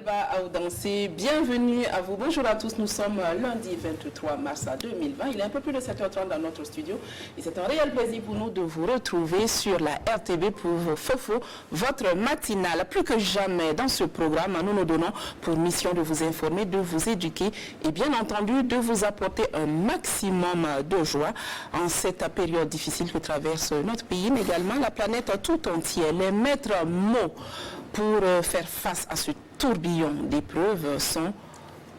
Alba Aoudansi, bienvenue à vous. Bonjour à tous, nous sommes lundi 23 mars 2020. Il est un peu plus de 7h30 dans notre studio. Et c'est un réel plaisir pour nous de vous retrouver sur la RTB pour Fofo, votre matinale. Plus que jamais dans ce programme, nous nous donnons pour mission de vous informer, de vous éduquer et bien entendu de vous apporter un maximum de joie en cette période difficile que traverse notre pays, mais également la planète tout entière. Les maîtres mots pour faire face à ce tourbillon d'épreuves sont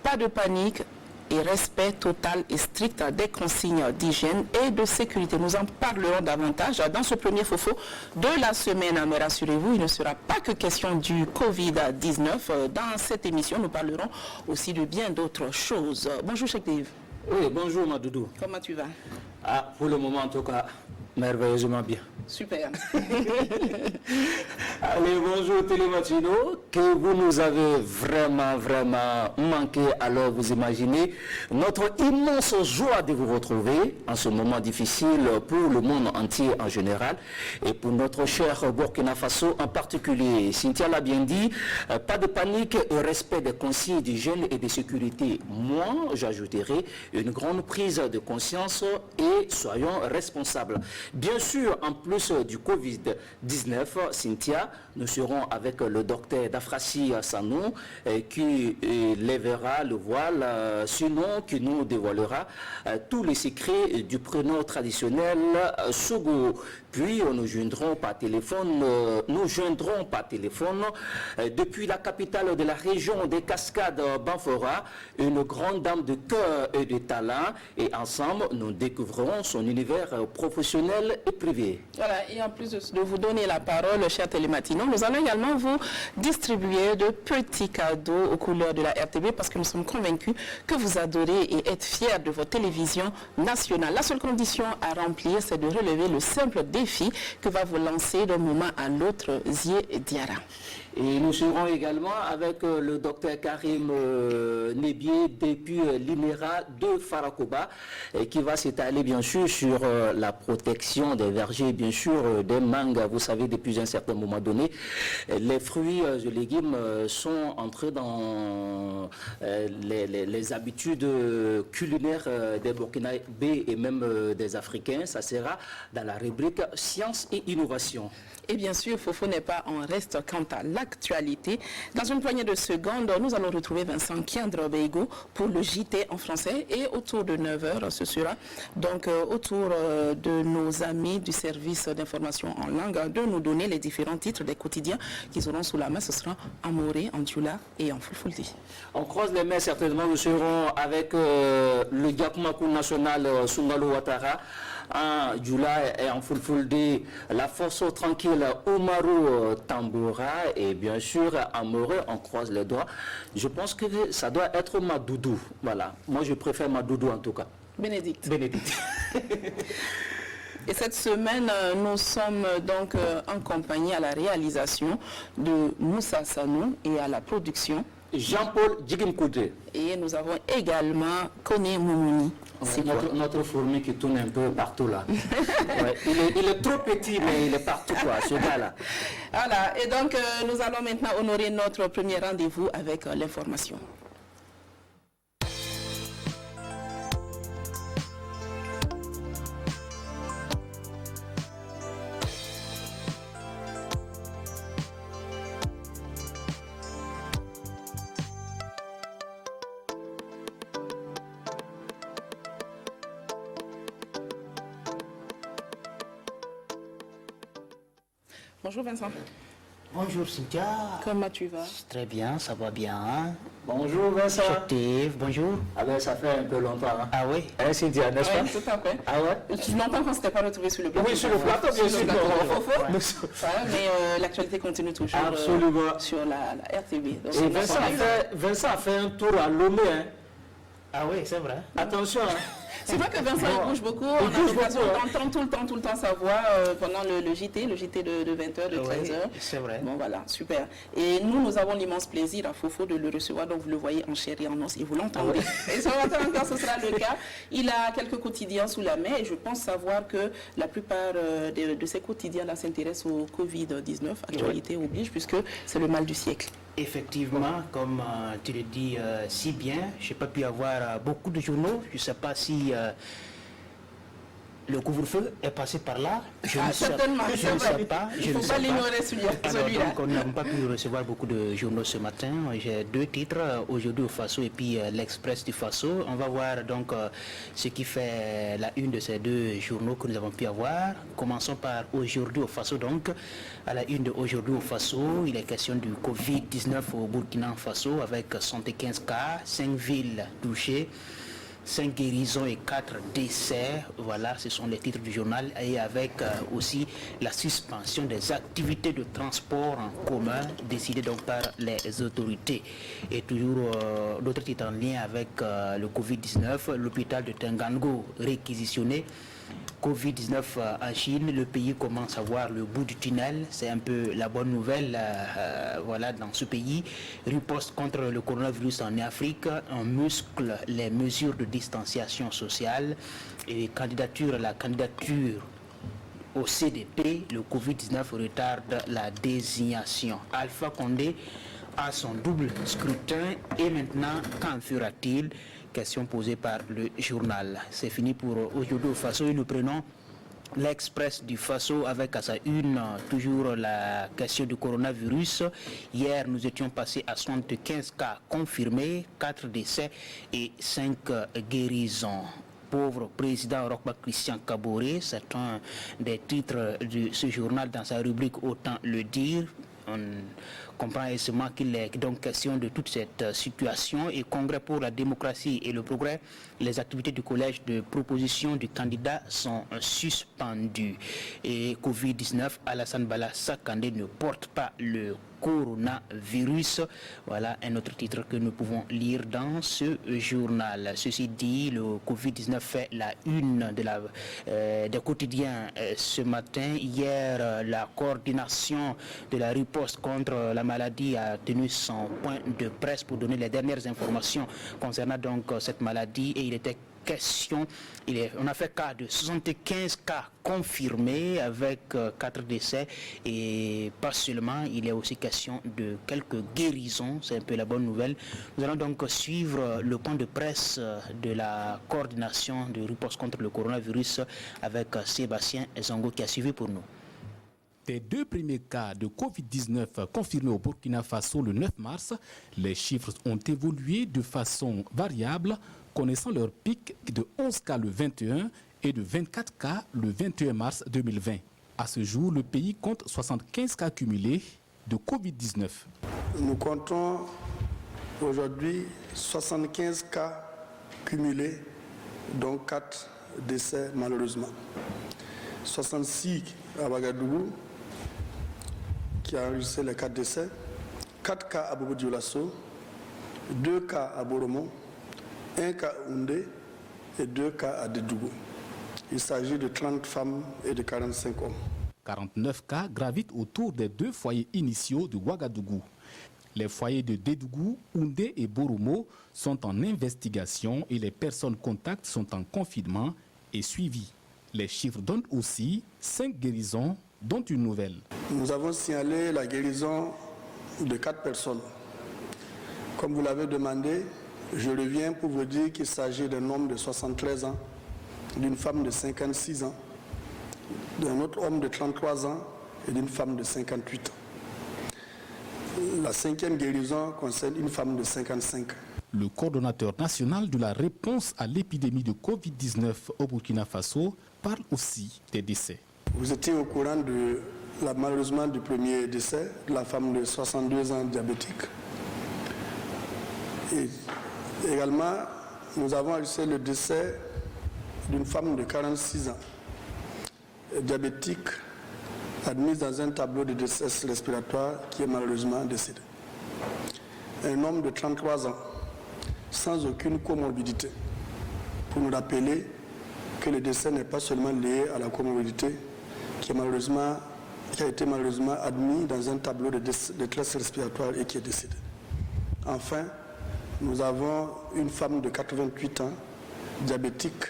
pas de panique et respect total et strict des consignes d'hygiène et de sécurité. Nous en parlerons davantage dans ce premier Fofo de la semaine. Mais rassurez-vous, il ne sera pas que question du Covid-19. Dans cette émission, nous parlerons aussi de bien d'autres choses. Bonjour Cheikh Dave. Oui, bonjour Madoudou. Comment tu vas? Pour le moment en tout cas, merveilleusement bien. Super. Allez, bonjour Télématino, que vous nous avez vraiment manqué. Alors vous imaginez notre immense joie de vous retrouver en ce moment difficile pour le monde entier en général et pour notre cher Burkina Faso en particulier. Cynthia l'a bien dit, pas de panique et respect des consignes d'hygiène et de sécurité. Moi, j'ajouterai une grande prise de conscience et soyons responsables. Bien sûr, en plus du Covid-19, Cynthia, nous serons avec le docteur Dafrassi Sanou qui lèvera le voile, sinon qui nous dévoilera tous les secrets du prénom traditionnel Sogo. Puis nous joindrons par téléphone, depuis la capitale de la région des Cascades, Banfora, une grande dame de cœur et de talent, et ensemble nous découvrons son univers professionnel et privé. Voilà, et en plus de vous donner la parole, chers télématinaux, nous allons également vous distribuer de petits cadeaux aux couleurs de la RTB parce que nous sommes convaincus que vous adorez et êtes fiers de votre télévision nationale. La seule condition à remplir, c'est de relever le simple défi que va vous lancer d'un moment à l'autre Zié Diarra. Et nous serons également avec le docteur Karim Nebié depuis l'INERA de Farakoba qui va s'étaler bien sûr sur la protection des vergers, bien sûr des mangues. Vous savez, depuis un certain moment donné, les fruits et légumes sont entrés dans les habitudes culinaires des Burkinabés et même des Africains. Ça sera dans la rubrique Sciences et Innovation. Et bien sûr, Fofo n'est pas en reste quant à l'actualité. Dans une poignée de secondes, nous allons retrouver Vincent Kiandro-Beigo pour le JT en français. Et autour de 9h, ce sera donc autour de nos amis du service d'information en langue de nous donner les différents titres des quotidiens qu'ils auront sous la main. Ce sera en Moré, en Dioula et en Fulfulde. On croise les mains certainement. Nous serons avec le Diakumakou national Sungalo Ouattara. En Djoula et en Fulfulde, la force tranquille Oumarou Tamboura et bien sûr en Moré, on croise les doigts. Je pense que ça doit être Madoudou. Voilà, moi je préfère Madoudou en tout cas. Bénédicte. Bénédicte. Et cette semaine, nous sommes donc en compagnie à la réalisation de Moussa Sanou et à la production Jean-Paul Djigimkoudé. Et nous avons également Koné Moumouni. Notre fourmi qui tourne un peu partout là. Ouais, il est trop petit mais il est partout quoi, ce gars-là. Voilà, et donc nous allons maintenant honorer notre premier rendez-vous avec l'information. Bonjour Vincent. Bonjour Cynthia. Comment tu vas? Très bien, ça va bien. Bonjour Vincent. Steve, bonjour. Ah ben ça fait un peu longtemps. Hein. Ah oui? Cynthia, n'est-ce pas? Oui, tout à fait. Ah ouais? Tu longtemps qu'on ne s'était pas retrouvé sur le plateau. Oui, sur le plateau, bien sûr. Mais l'actualité continue toujours. Absolument. Sur la RTB. Donc, et Vincent a fait un tour à Lomé. Hein. Ah oui, c'est vrai. Attention. Hein. C'est vrai que Vincent il bouge beaucoup, on a l'occasion d'entendre tout le temps sa voix pendant le JT de 20h, de 13h. Oui, c'est vrai. Bon voilà, super. Et nous avons l'immense plaisir à Fofo de le recevoir, donc vous le voyez en chair et en os et vous l'entendez. Et ce matin encore ce sera le cas. Il a quelques quotidiens sous la main et je pense savoir que la plupart de ces quotidiens-là s'intéressent au Covid-19, actualité oblige, puisque c'est le mal du siècle. Effectivement, comme tu le dis si bien, je n'ai pas pu avoir beaucoup de journaux. Je ne sais pas si le couvre-feu est passé par là. Je ne sais pas. Il ne faut pas l'ignorer celui-là. Donc, nous n'avons pas pu recevoir beaucoup de journaux ce matin. J'ai 2 titres, Aujourd'hui au Faso et puis l'Express du Faso. On va voir donc ce qui fait la une de ces 2 journaux que nous avons pu avoir. Commençons par Aujourd'hui au Faso. Donc, à la une de Aujourd'hui au Faso, il est question du Covid-19 au Burkina Faso avec 75 cas, 5 villes touchées. 5 guérisons et 4 décès, voilà, ce sont les titres du journal, et avec aussi la suspension des activités de transport en commun décidées donc par les autorités. Et toujours d'autres titres en lien avec le Covid-19, l'hôpital de Tengango réquisitionné. Covid-19 en Chine, le pays commence à voir le bout du tunnel, c'est un peu la bonne nouvelle voilà, dans ce pays. Riposte contre le coronavirus en Afrique, on muscle les mesures de distanciation sociale et la candidature au CDP, le Covid-19 retarde la désignation. Alpha Condé a son double scrutin et maintenant, qu'en fera-t-il? Question posée par le journal. C'est fini pour Aujourd'hui au Faso et nous prenons l'Express du Faso avec à sa une toujours la question du coronavirus. Hier, nous étions passés à 75 cas confirmés, 4 décès et 5 guérisons. Pauvre président Roch-Marc Christian Kaboré, c'est un des titres de ce journal dans sa rubrique Autant le dire. On comprend aisément qu'il est donc question de toute cette situation et Congrès pour la démocratie et le progrès, les activités du collège de proposition du candidat sont suspendues. Et Covid-19, Alassane Bala Sakandé ne porte pas le coronavirus. Voilà un autre titre que nous pouvons lire dans ce journal. Ceci dit, le Covid-19 fait la une des quotidiens ce matin. Hier, la coordination de la riposte contre la maladie a tenu son point de presse pour donner les dernières informations concernant donc cette maladie et il était question, on a fait cas de 75 cas confirmés avec 4 décès et pas seulement, il est aussi question de quelques guérisons, c'est un peu la bonne nouvelle. Nous allons donc suivre le point de presse de la coordination de riposte contre le coronavirus avec Sébastien Zongo qui a suivi pour nous. Des 2 premiers cas de Covid-19 confirmés au Burkina Faso le 9 mars, les chiffres ont évolué de façon variable, connaissant leur pic de 11 cas le 21 et de 24 cas le 21 mars 2020. À ce jour, le pays compte 75 cas cumulés de Covid-19. Nous comptons aujourd'hui 75 cas cumulés, dont 4 décès malheureusement. 66 à Ouagadougou, qui a enregistré les 4 décès, 4 cas à Bobo-Dioulasso, 2 cas à Boromo, 1 cas à Oundé et 2 cas à Dédougou. Il s'agit de 30 femmes et de 45 hommes. 49 cas gravitent autour des 2 foyers initiaux de Ouagadougou. Les foyers de Dédougou, Oundé et Boromo sont en investigation et les personnes contacts sont en confinement et suivies. Les chiffres donnent aussi 5 guérisons, dont une nouvelle. Nous avons signalé la guérison de 4 personnes. Comme vous l'avez demandé, je reviens pour vous dire qu'il s'agit d'un homme de 73 ans, d'une femme de 56 ans, d'un autre homme de 33 ans et d'une femme de 58 ans. La 5e guérison concerne une femme de 55 ans. Le coordonnateur national de la réponse à l'épidémie de Covid-19 au Burkina Faso parle aussi des décès. Vous étiez au courant malheureusement du premier décès de la femme de 62 ans diabétique. Et également, nous avons enregistré le décès d'une femme de 46 ans, diabétique, admise dans un tableau de détresse respiratoire qui est malheureusement décédé. Un homme de 33 ans, sans aucune comorbidité, pour nous rappeler que le décès n'est pas seulement lié à la comorbidité, qui a été malheureusement admis dans un tableau de détresse respiratoire et qui est décédé. Enfin, nous avons une femme de 88 ans, diabétique,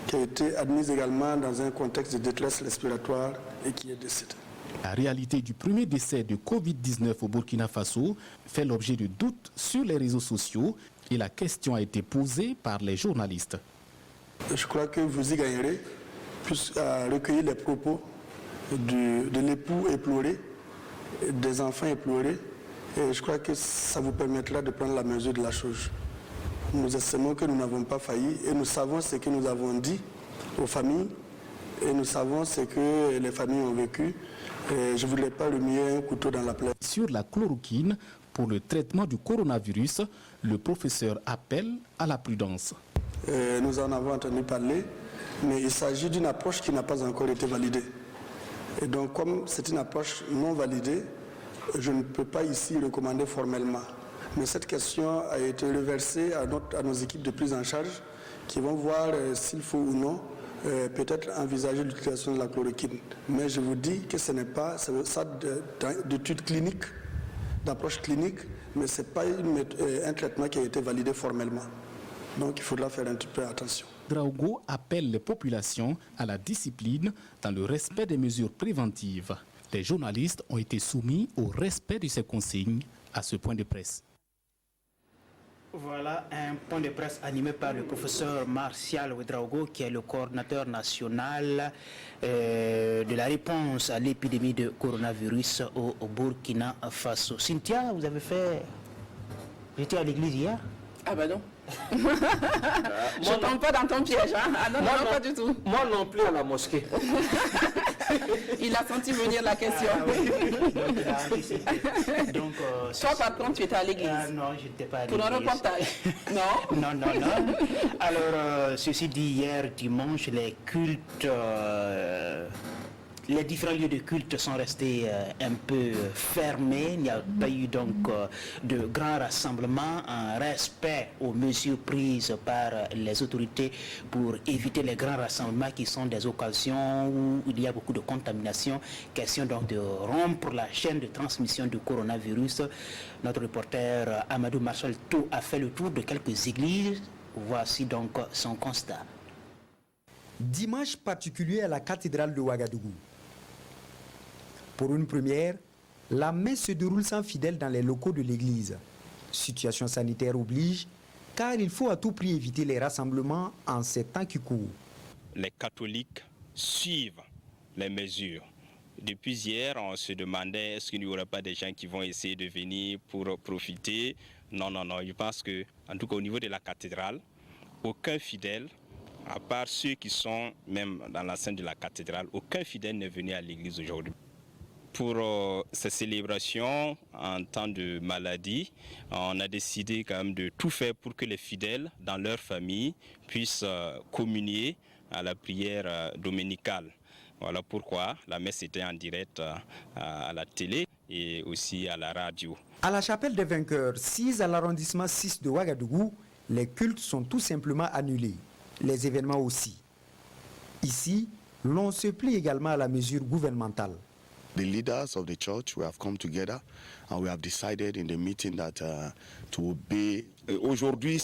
qui a été admise également dans un contexte de détresse respiratoire et qui est décédée. La réalité du premier décès de Covid-19 au Burkina Faso fait l'objet de doutes sur les réseaux sociaux et la question a été posée par les journalistes. Je crois que vous y gagnerez, à recueillir les propos de l'époux éploré, des enfants éplorés, et je crois que ça vous permettra de prendre la mesure de la chose. Nous estimons que nous n'avons pas failli et nous savons ce que nous avons dit aux familles et nous savons ce que les familles ont vécu. Et je ne voudrais pas remuer un couteau dans la plaie. Sur la chloroquine, pour le traitement du coronavirus, le professeur appelle à la prudence. Nous en avons entendu parler, mais il s'agit d'une approche qui n'a pas encore été validée. Et donc, comme c'est une approche non validée, je ne peux pas ici recommander formellement. Mais cette question a été reversée à nos équipes de prise en charge qui vont voir s'il faut ou non peut-être envisager l'utilisation de la chloroquine. Mais je vous dis que ce n'est pas ça d'études cliniques, d'approche clinique, mais ce n'est pas un traitement qui a été validé formellement. Donc il faudra faire un petit peu attention. Draogo appelle les populations à la discipline dans le respect des mesures préventives. Les journalistes ont été soumis au respect de ces consignes à ce point de presse. Voilà un point de presse animé par le professeur Martial Ouedraogo, qui est le coordinateur national de la réponse à l'épidémie de coronavirus au Burkina Faso. Cynthia, vous avez fait... J'étais à l'église hier. Ah bah non. Je ne tombe pas dans ton piège, hein? Ah non, non, pas du tout. Moi non plus à la mosquée. Il a senti venir la question. Donc, il a anticipé. Donc, toi, par contre, tu étais à l'église. Non, je n'étais pas à l'église. Pour un reportage. Non. Non. Alors, ceci dit, hier dimanche, les cultes... les différents lieux de culte sont restés un peu fermés. Il n'y a pas eu donc de grands rassemblements en respect aux mesures prises par les autorités pour éviter les grands rassemblements qui sont des occasions où il y a beaucoup de contamination. Question donc de rompre la chaîne de transmission du coronavirus. Notre reporter Amadou Marshall a fait le tour de quelques églises. Voici donc son constat. Dimanche particulier à la cathédrale de Ouagadougou. Pour une première, la messe se déroule sans fidèles dans les locaux de l'église. Situation sanitaire oblige, car il faut à tout prix éviter les rassemblements en ces temps qui courent. Les catholiques suivent les mesures. Depuis hier, on se demandait est-ce qu'il n'y aurait pas des gens qui vont essayer de venir pour profiter. Non. Je pense que, en tout cas au niveau de la cathédrale, aucun fidèle, à part ceux qui sont même dans l'enceinte de la cathédrale, aucun fidèle n'est venu à l'église aujourd'hui. Pour ces célébrations en temps de maladie, on a décidé quand même de tout faire pour que les fidèles, dans leur famille, puissent communier à la prière dominicale. Voilà pourquoi la messe était en direct à la télé et aussi à la radio. À la chapelle des vainqueurs, 6 à l'arrondissement 6 de Ouagadougou, les cultes sont tout simplement annulés. Les événements aussi. Ici, l'on se plie également à la mesure gouvernementale. The leaders of the church, we have come together and we have decided in the meeting that to obey. Aujourd'hui,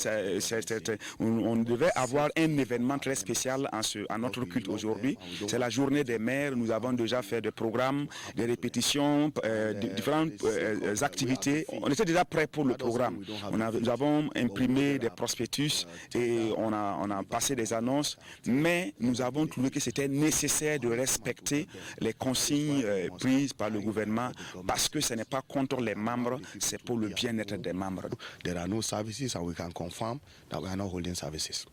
on devait avoir un événement très spécial à notre culte aujourd'hui. C'est la journée des mères. Nous avons déjà fait des programmes, des répétitions, différentes activités. On était déjà prêts pour le programme. Nous avons imprimé des prospectus et on a passé des annonces. Mais nous avons trouvé que c'était nécessaire de respecter les consignes prises par le gouvernement parce que ce n'est pas contre les membres, c'est pour le bien-être des membres. There are no services and we can confirm that we are not holding services.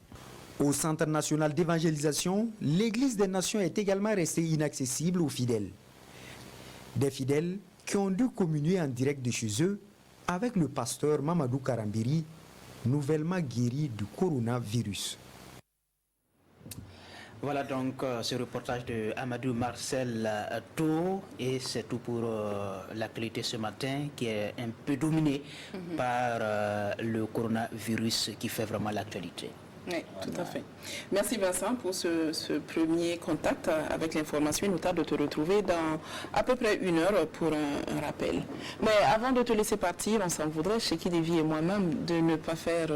Au Centre national d'évangélisation, l'Église des Nations est également restée inaccessible aux fidèles. Des fidèles qui ont dû communier en direct de chez eux avec le pasteur Mamadou Karambiri, nouvellement guéri du coronavirus. Voilà donc ce reportage de Amadou Marcel Tour et c'est tout pour l'actualité ce matin qui est un peu dominée par le coronavirus qui fait vraiment l'actualité. Oui, tout à fait. Merci Vincent pour ce premier contact avec l'information. Il nous tarde de te retrouver dans à peu près 1 heure pour un rappel. Mais avant de te laisser partir, on s'en voudrait, Cheki Lévy et moi-même, de ne pas faire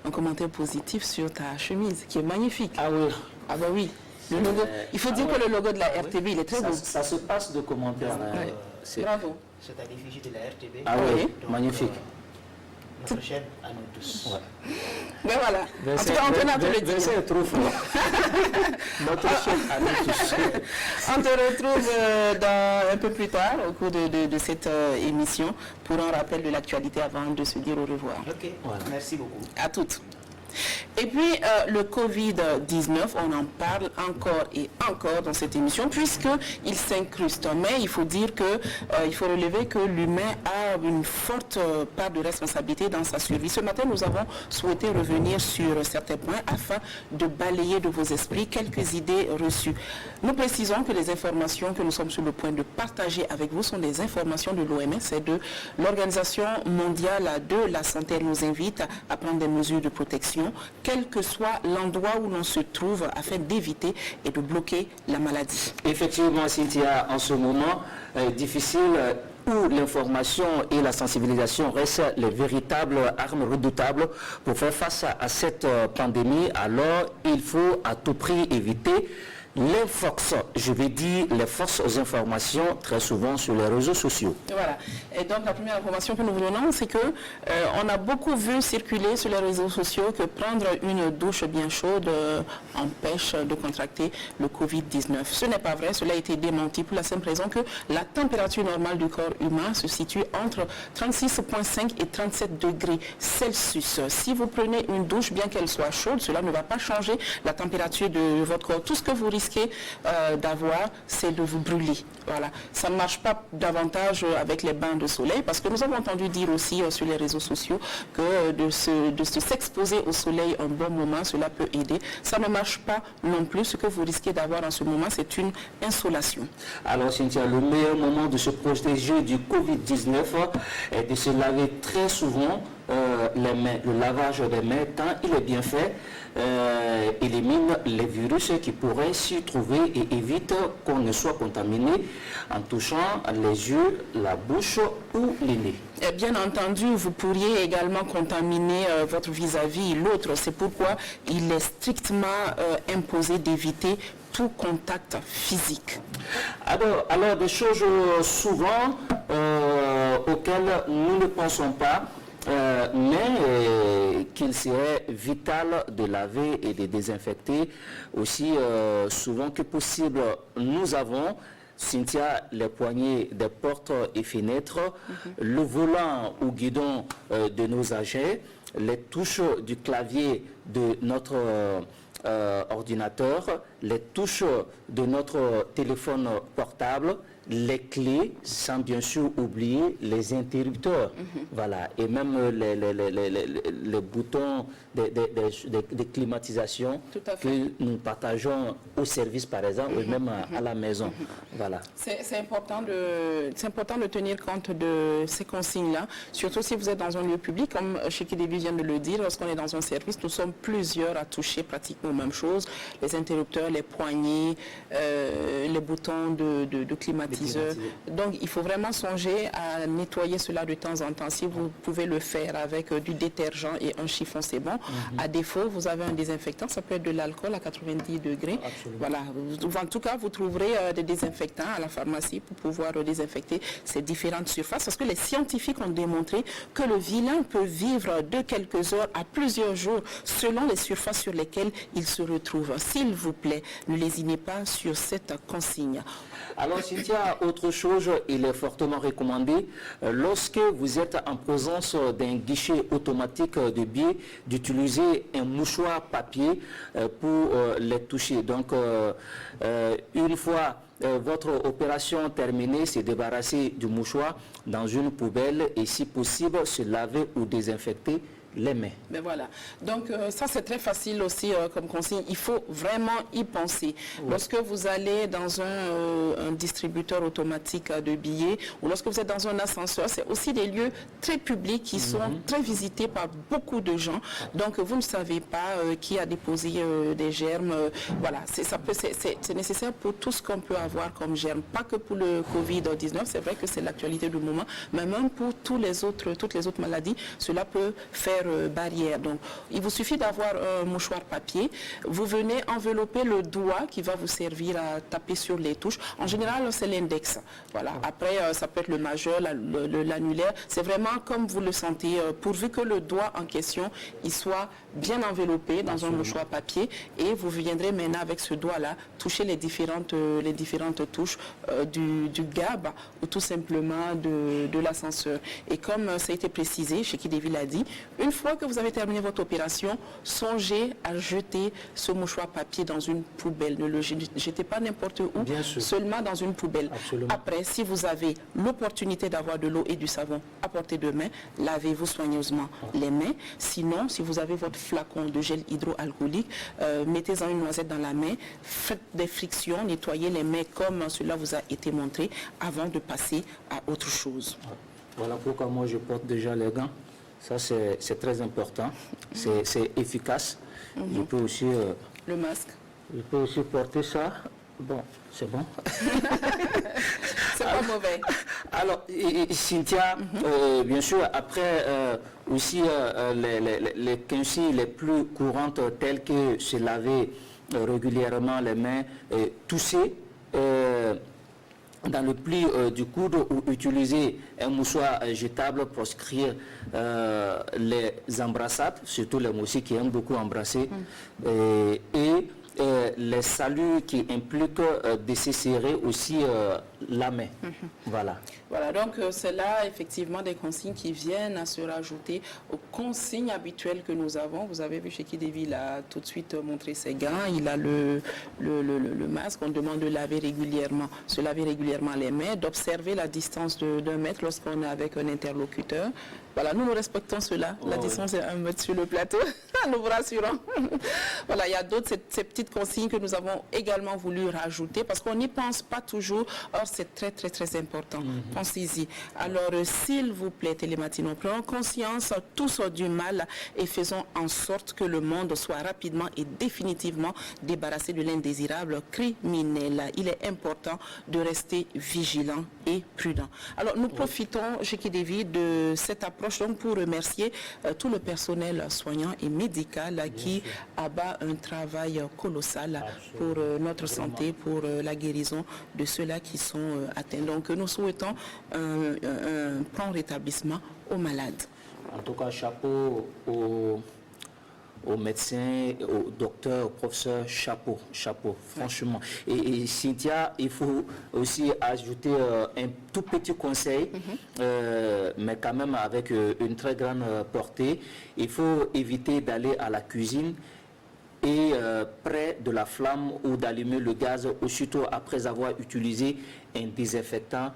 un commentaire positif sur ta chemise qui est magnifique. Ah oui. Ah bah oui. Le logo. Il faut dire que le logo de la RTB, il est très beau. Ça se passe de commentaires. Bravo. C'est à l'effigie de la RTB. Ah oui, Donc, magnifique. Notre chaîne à nous tous. Ouais. Mais voilà. En tout cas, on tenait à te le dire. C'est trop fort. Notre chaîne à nous tous. On te retrouve un peu plus tard au cours de cette émission pour un rappel de l'actualité avant de se dire au revoir. Ok, voilà. Merci beaucoup. À toutes. Et puis le Covid-19, on en parle encore et encore dans cette émission puisqu'il s'incruste. Mais il faut dire il faut relever que l'humain a une forte part de responsabilité dans sa survie. Ce matin, nous avons souhaité revenir sur certains points afin de balayer de vos esprits quelques idées reçues. Nous précisons que les informations que nous sommes sur le point de partager avec vous sont des informations de l'OMS et de l'Organisation mondiale de la santé. Elle nous invite à prendre des mesures de protection quel que soit l'endroit où l'on se trouve afin d'éviter et de bloquer la maladie. Effectivement, Cynthia, en ce moment difficile où l'information et la sensibilisation restent les véritables armes redoutables pour faire face à cette pandémie, alors il faut à tout prix éviter l'infox, je vais dire les fausses informations très souvent sur les réseaux sociaux. Voilà. Et donc la première information que nous vous donnons, c'est que on a beaucoup vu circuler sur les réseaux sociaux que prendre une douche bien chaude empêche de contracter le Covid-19. Ce n'est pas vrai, cela a été démenti pour la simple raison que la température normale du corps humain se situe entre 36,5 et 37 degrés Celsius. Si vous prenez une douche, bien qu'elle soit chaude, cela ne va pas changer la température de votre corps. Tout ce que vous risquez d'avoir, c'est de vous brûler. Voilà. Ça ne marche pas davantage avec les bains de soleil parce que nous avons entendu dire aussi sur les réseaux sociaux que de s'exposer au soleil un bon moment, cela peut aider. Ça ne marche pas non plus. Ce que vous risquez d'avoir en ce moment, c'est une insolation. Alors Cynthia, le meilleur moment de se protéger du Covid-19 est de se laver très souvent les mains. Le lavage des mains, tant il est bien fait, élimine les virus qui pourraient s'y trouver et évite qu'on ne soit contaminé en touchant les yeux, la bouche ou les nez. Et bien entendu, vous pourriez également contaminer votre vis-à-vis l'autre. C'est pourquoi il est strictement imposé d'éviter tout contact physique. Alors des choses souvent auxquelles nous ne pensons pas, mais qu'il serait vital de laver et de désinfecter aussi souvent que possible. Nous avons, Cynthia, les poignées des portes et fenêtres, le volant ou guidon de nos agents, les touches du clavier de notre ordinateur, les touches de notre téléphone portable, les clés, sans bien sûr oublier les interrupteurs. Voilà. Et même les boutons de climatisation que nous partageons au service, par exemple, ou même à la maison. Voilà. C'est important de tenir compte de ces consignes-là, surtout si vous êtes dans un lieu public, comme Chekidébi vient de le dire, lorsqu'on est dans un service, nous sommes plusieurs à toucher pratiquement aux mêmes choses, les interrupteurs, les poignées, les boutons de climatisation. Donc il faut vraiment songer à nettoyer cela de temps en temps. Si vous pouvez le faire avec du détergent et un chiffon, c'est bon. À défaut, vous avez un désinfectant, ça peut être de l'alcool à 90 degrés. Voilà. En tout cas, vous trouverez des désinfectants à la pharmacie pour pouvoir désinfecter ces différentes surfaces, parce que les scientifiques ont démontré que le vilain peut vivre de quelques heures à plusieurs jours selon les surfaces sur lesquelles il se retrouve. S'il vous plaît, ne lésinez pas sur cette consigne. Alors Cynthia, autre chose, il est fortement recommandé, lorsque vous êtes en présence d'un guichet automatique de billets, d'utiliser un mouchoir papier pour les toucher. Donc, une fois votre opération terminée, se débarrasser du mouchoir dans une poubelle et si possible, se laver ou désinfecter les mains. Ben voilà. Donc ça c'est très facile aussi comme consigne. Il faut vraiment y penser. Lorsque vous allez dans un distributeur automatique de billets ou lorsque vous êtes dans un ascenseur, c'est aussi des lieux très publics qui sont très visités par beaucoup de gens. Donc vous ne savez pas qui a déposé des germes. Voilà, c'est nécessaire pour tout ce qu'on peut avoir comme germe. Pas que pour le Covid-19, c'est vrai que c'est l'actualité du moment, mais même pour toutes les autres maladies, cela peut faire faire barrière. Donc, il vous suffit d'avoir un mouchoir papier. Vous venez envelopper le doigt qui va vous servir à taper sur les touches. En général, c'est l'index. Voilà. Après, ça peut être le majeur, l'annulaire. C'est vraiment comme vous le sentez, pourvu que le doigt en question, il soit bien enveloppé dans un mouchoir papier. Et vous viendrez maintenant avec ce doigt-là toucher les différentes touches du GAB ou tout simplement de l'ascenseur. Et comme ça a été précisé, Cheki Devi l'a dit, une fois que vous avez terminé votre opération, songez à jeter ce mouchoir papier dans une poubelle. Ne le jetez pas n'importe où, seulement dans une poubelle. Absolument. Après, si vous avez l'opportunité d'avoir de l'eau et du savon à portée de main, lavez-vous soigneusement les mains. Sinon, si vous avez votre flacon de gel hydroalcoolique, mettez-en une noisette dans la main, faites des frictions, nettoyez les mains comme cela vous a été montré avant de passer à autre chose. Voilà pourquoi moi je porte déjà les gants. Ça c'est très important, c'est efficace. Je peux aussi... le masque. Je peux aussi porter ça. Bon, c'est bon. C'est pas mauvais. Alors, Cynthia, bien sûr, après aussi les consignes les plus courantes telles que se laver régulièrement les mains, tousser dans le pli du coude ou utiliser un mouchoir jetable, proscrire les embrassades, surtout les moussies qui aiment beaucoup embrasser, et les saluts qui impliquent de se serrer aussi la main. Voilà. Voilà, donc c'est là effectivement des consignes qui viennent à se rajouter aux consignes habituelles que nous avons. Vous avez vu Cheki Devi, il a tout de suite montré ses gants, il a le masque, on demande de laver régulièrement, se laver régulièrement les mains, d'observer la distance d'1 mètre lorsqu'on est avec un interlocuteur. Voilà, nous respectons cela, la distance est 1 mètre sur le plateau, nous vous rassurons. Voilà, il y a d'autres, ces petites consignes que nous avons également voulu rajouter parce qu'on n'y pense pas toujours, or c'est très très très important. Pensez-y. Alors, s'il vous plaît, Télématin, prenons conscience tous du mal et faisons en sorte que le monde soit rapidement et définitivement débarrassé de l'indésirable criminel. Il est important de rester vigilant et prudent. Alors, nous profitons, Cheki Devi, de cette approche donc, pour remercier tout le personnel soignant et médical qui abat un travail colossal pour notre santé, pour la guérison de ceux-là qui sont atteints. Donc, nous souhaitons un prompt rétablissement aux malades. En tout cas, chapeau aux médecins, aux docteurs, aux professeurs, chapeau, franchement. Et Cynthia, il faut aussi ajouter un tout petit conseil, mais quand même avec une très grande portée. Il faut éviter d'aller à la cuisine et près de la flamme ou d'allumer le gaz aussitôt après avoir utilisé un désinfectant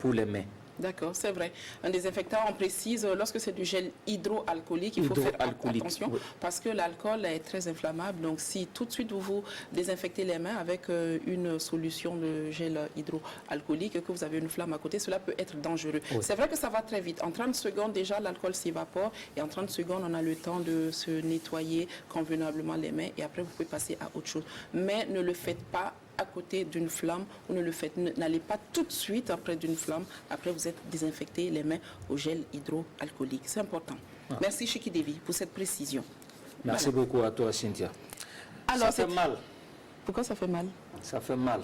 pour les mains. D'accord, c'est vrai. Un désinfectant, on précise, lorsque c'est du gel hydroalcoolique, il faut faire attention parce que l'alcool est très inflammable. Donc, si tout de suite vous désinfectez les mains avec une solution de gel hydroalcoolique et que vous avez une flamme à côté, cela peut être dangereux. C'est vrai que ça va très vite. En 30 secondes, déjà, l'alcool s'évapore et en 30 secondes, on a le temps de se nettoyer convenablement les mains et après, vous pouvez passer à autre chose. Mais ne le faites pas à côté d'une flamme ou n'allez pas tout de suite après d'une flamme. Après, vous êtes désinfecté les mains au gel hydroalcoolique. C'est important. Merci Cheki Devi pour cette précision. Merci beaucoup à toi, Cynthia. Alors, ça fait mal. Pourquoi ça fait mal? Ça fait mal.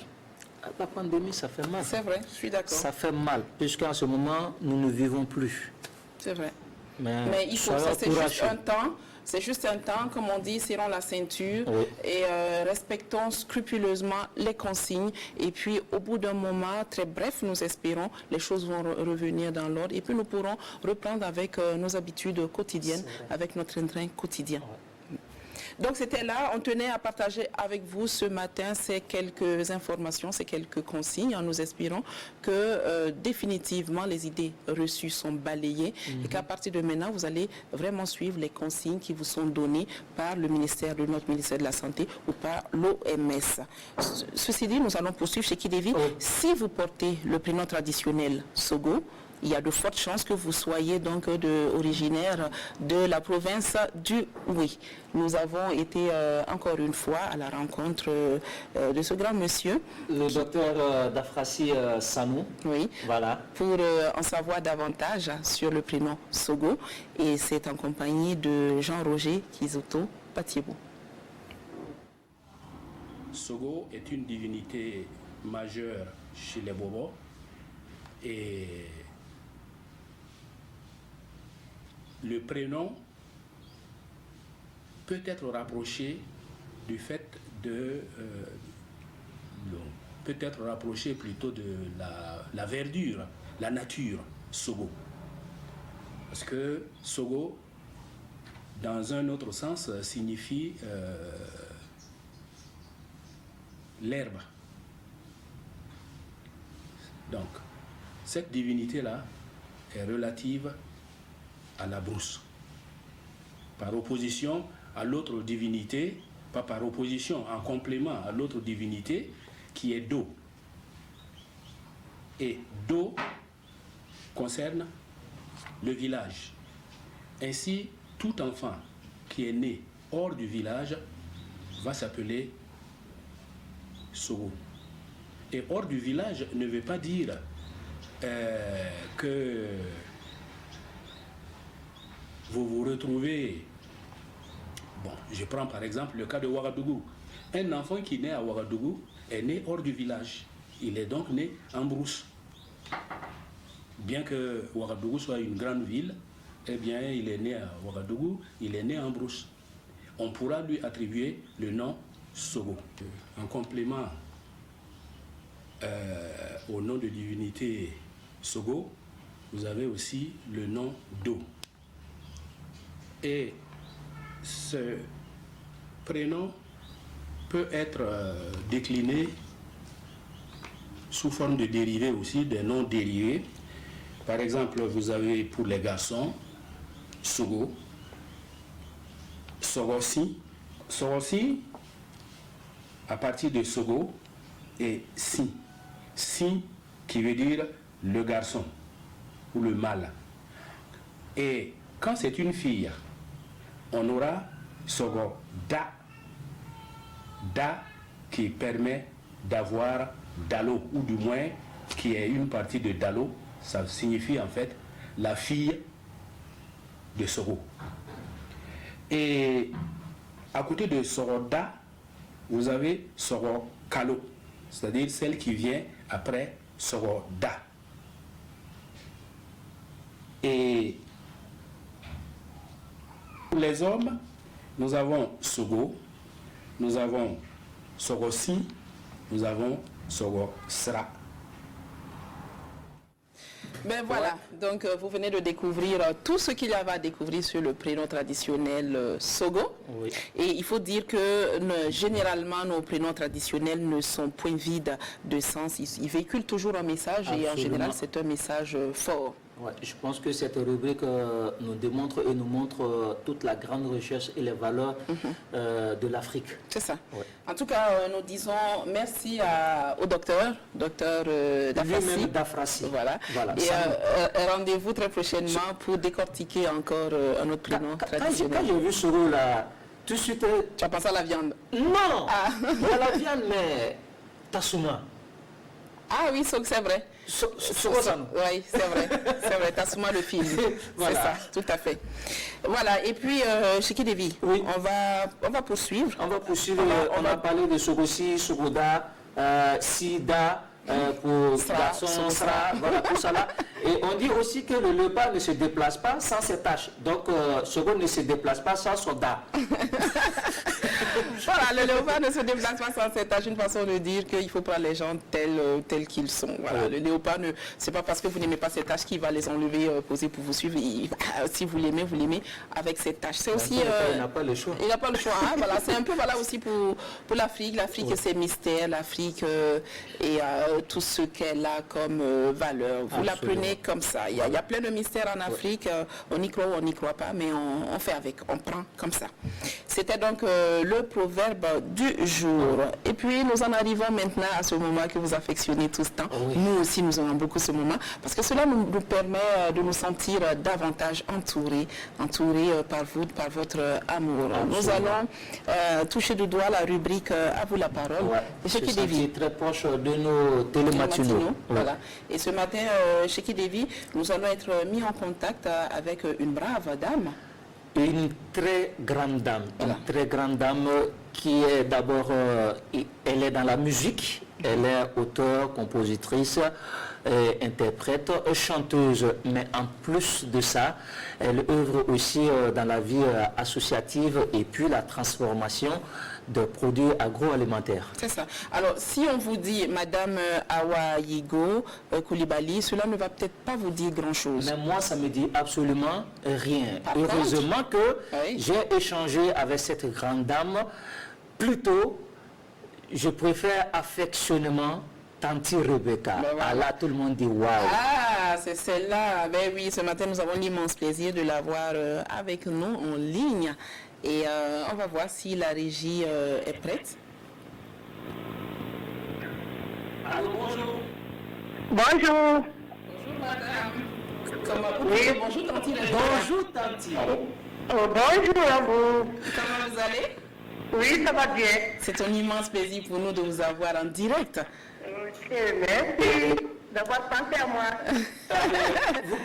La pandémie, ça fait mal. C'est vrai, je suis d'accord. Ça fait mal, puisqu'en ce moment, nous ne vivons plus. C'est vrai. Mais il faut, c'est juste un temps. C'est juste un temps, comme on dit, serrons la ceinture et respectons scrupuleusement les consignes. Et puis, au bout d'un moment, très bref, nous espérons, les choses vont revenir dans l'ordre. Et puis, nous pourrons reprendre avec nos habitudes quotidiennes, avec notre train quotidien. Donc c'était là, on tenait à partager avec vous ce matin ces quelques informations, ces quelques consignes, en nous espérant que définitivement les idées reçues sont balayées et qu'à partir de maintenant, vous allez vraiment suivre les consignes qui vous sont données par le ministère de notre ministère de la Santé ou par l'OMS. Ceci dit, nous allons poursuivre chez Cheki Devi. Si vous portez le prénom traditionnel Sogo, il y a de fortes chances que vous soyez donc originaire de la province du Oui. Nous avons été encore une fois à la rencontre de ce grand monsieur. Le docteur Dafrassi Sanou. Oui. Voilà. Pour en savoir davantage sur le prénom Sogo. Et c'est en compagnie de Jean-Roger Kizoto Patiebo. Sogo est une divinité majeure chez les Bobos et le prénom peut être rapproché du fait de peut-être rapproché plutôt de la verdure, la nature, Sogo. Parce que Sogo, dans un autre sens, signifie l'herbe. Donc, cette divinité-là est relative à la brousse. Par opposition à l'autre divinité, pas par opposition, en complément à l'autre divinité qui est Do. Et Do concerne le village. Ainsi, tout enfant qui est né hors du village va s'appeler Sogo. Et hors du village ne veut pas dire que vous vous retrouvez. Bon, je prends par exemple le cas de Ouagadougou. Un enfant qui naît à Ouagadougou est né hors du village. Il est donc né en brousse. Bien que Ouagadougou soit une grande ville, eh bien, il est né à Ouagadougou, il est né en brousse. On pourra lui attribuer le nom Sogo. En complément au nom de divinité Sogo, vous avez aussi le nom Do. Et ce prénom peut être décliné sous forme de dérivés aussi, des noms dérivés. Par exemple, vous avez pour les garçons Sogo, Sogossi. Sogossi, à partir de Sogo, et Si. Si qui veut dire le garçon ou le mâle. Et quand c'est une fille, on aura Sogo Da. Da qui permet d'avoir Dalo, ou du moins qui est une partie de Dalo. Ça signifie en fait la fille de Sogo. Et à côté de Sogo Da, vous avez Sogo Kalo, c'est-à-dire celle qui vient après Sogo Da. Et pour les hommes, nous avons Sogo, nous avons Sogossi, nous avons Sogo Sra. Ben voilà, donc vous venez de découvrir tout ce qu'il y avait à découvrir sur le prénom traditionnel Sogo. Oui. Et il faut dire que généralement nos prénoms traditionnels ne sont point vides de sens. Ils véhiculent toujours un message. Absolument. Et en général c'est un message fort. Ouais, je pense que cette rubrique nous démontre et nous montre toute la grande recherche et les valeurs de l'Afrique. C'est ça. Ouais. En tout cas, nous disons merci au docteur Dafrassi. Voilà. Et rendez-vous très prochainement pour décortiquer encore un autre prénom traditionnel. Quand j'ai vu ce rôle-là, tout de suite... Tu as pensé à la viande? Non, il y a la viande, mais Tassouma. Ah oui, c'est vrai. Oui, c'est vrai, Tassouma le film. Voilà. C'est ça, tout à fait. Voilà, et puis, Chiki Devi, oui. on va poursuivre. On va poursuivre, on a parlé de Sogossi, Sogoda, Sida, pour garçon, Sra, voilà, tout ça là. Et on dit aussi que le léopard ne se déplace pas sans ses taches. Donc, Sogo ne se déplace pas sans son da. Voilà, le léopard ne se déplace pas sans ses taches. Une façon de dire qu'il faut prendre les gens tels qu'ils sont. Voilà, le léopard, c'est pas parce que vous n'aimez pas ses taches qu'il va les enlever, poser pour vous suivre. Si vous l'aimez avec ses taches. C'est aussi... il n'a pas le choix. Il n'a pas le choix. Hein, voilà, c'est un peu aussi pour l'Afrique. L'Afrique, oui. C'est mystère. L'Afrique et tout ce qu'elle a comme valeur. Vous l'apprenez comme ça. Il y a plein de mystères en Afrique. On y croit ou on n'y croit pas, mais on fait avec. On prend comme ça. C'était donc le proverbe du jour. Et puis nous en arrivons maintenant à ce moment que vous affectionnez tous tant. Oui. Nous aussi nous aimons beaucoup ce moment parce que cela nous permet de nous sentir davantage entourés par vous, par votre amour. Absolument. Nous allons toucher du doigt la rubrique à vous la parole. Ouais. Sheki Devi, très proche de nos télématinaux. Ouais. Voilà. Et ce matin, Sheki Devi, nous allons être mis en contact avec une brave dame. Une très grande dame, voilà. Une très grande dame qui est d'abord, elle est dans la musique, elle est auteure, compositrice, interprète, chanteuse, mais en plus de ça, elle œuvre aussi dans la vie associative et puis la transformation de produits agroalimentaires. C'est ça. Alors, si on vous dit Madame Awa Yigo Koulibaly, cela ne va peut-être pas vous dire grand-chose. Mais moi, ça me dit absolument rien. Heureusement que j'ai échangé avec cette grande dame. Plutôt, je préfère affectionnément Tanti Rebecca. Ben voilà. Là, tout le monde dit waouh. Ah, c'est celle-là. Ben oui, ce matin, nous avons l'immense plaisir de l'avoir avec nous en ligne. Et on va voir si la régie est prête. Allô, bonjour. Bonjour. Bonjour, madame. Comment vous oui. Bonjour, Tanti. Bonjour, Tanti. Oh, bonjour à vous. Comment vous allez? Oui, ça va bien. C'est un immense plaisir pour nous de vous avoir en direct. Ok, merci d'avoir pensé à moi.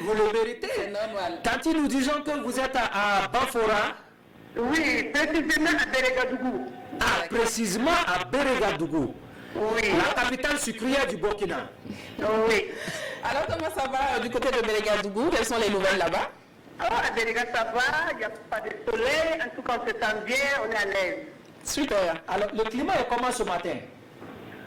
Vous le méritez. C'est normal. Tanti, nous disons que vous êtes à Bafora. Oui, précisément à Bérégadougou. Ah, précisément à Bérégadougou. Oui. La capitale sucrière du Burkina. Oui. Alors, comment ça va du côté de Bérégadougou? Quelles sont les nouvelles là-bas? Oh, à Béréga, ça va, il n'y a pas de soleil. En tout cas, on se sent bien, on est à l'aise. Super. Alors, le climat est comment ce matin?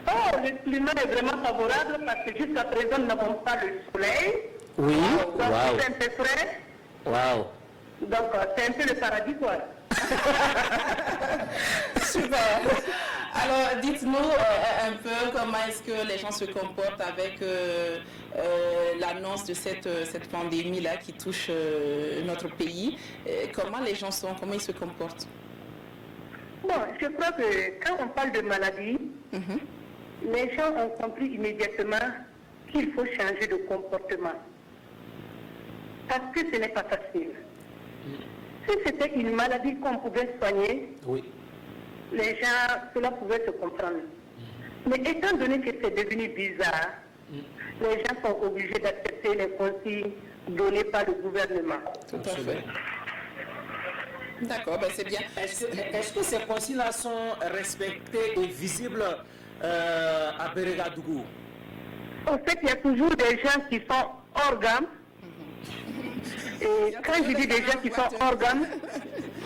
Oh, le climat est vraiment favorable parce que jusqu'à présent, nous n'avons pas le soleil. Oui. Donc, c'est un peu frais. Waouh. Donc, c'est un peu le paradis, quoi. Super. Alors, dites-nous un peu comment est-ce que les gens se comportent avec l'annonce de cette pandémie-là qui touche notre pays. Comment les gens sont, comment ils se comportent? Bon, je crois que quand on parle de maladie, les gens ont compris immédiatement qu'il faut changer de comportement. Parce que ce n'est pas facile. Si c'était une maladie qu'on pouvait soigner, oui, les gens, cela pouvait se comprendre. Mais étant donné que c'est devenu bizarre, les gens sont obligés d'accepter les consignes données par le gouvernement. Tout à fait. D'accord, ben c'est bien. Est-ce que ces consignes-là sont respectées et visibles à Bérégadougou? En fait, il y a toujours des gens qui sont hors gamme. Et quand je dis des gens qui sont hors gamme,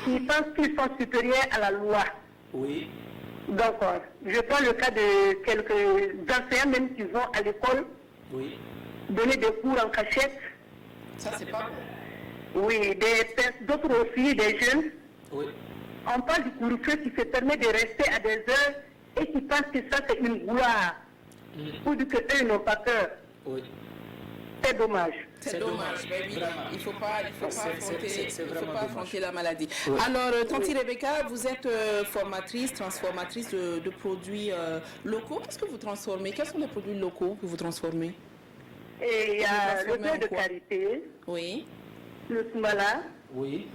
ils pensent qu'ils sont supérieurs à la loi. Oui. Donc, je prends le cas de quelques enseignants même qui vont à l'école, oui, donner des cours en cachette. Ça, c'est pas bon. Oui, d'autres aussi, des jeunes. Oui. On parle du couvre-feu qui se permet de rester à des heures et qui pensent que ça, c'est une gloire. Pour dire qu'eux n'ont pas peur. Oui. C'est dommage. C'est dommage, mais oui, il ne faut pas affronter la maladie. Oui. Alors, Tanti Rebecca, vous êtes formatrice, transformatrice de produits locaux. Qu'est-ce que vous transformez? Quels sont les produits locaux que vous transformez? Et il y a le beurre de karité, oui, le sumala, oui,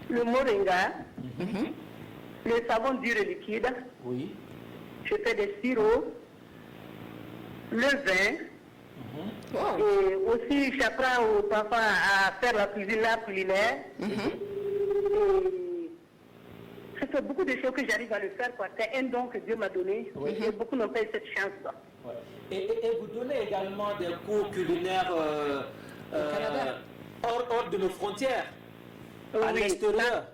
le moringa, le savon dur et liquide, oui, je fais des sirops, le vin. Wow. Et aussi, j'apprends aux enfants à faire la cuisine culinaire. Je fais beaucoup de choses que j'arrive à le faire. C'est un don que Dieu m'a donné. Et beaucoup n'ont pas eu cette chance. Ouais. Et vous donnez également des cours culinaires hors de nos frontières, à l'extérieur.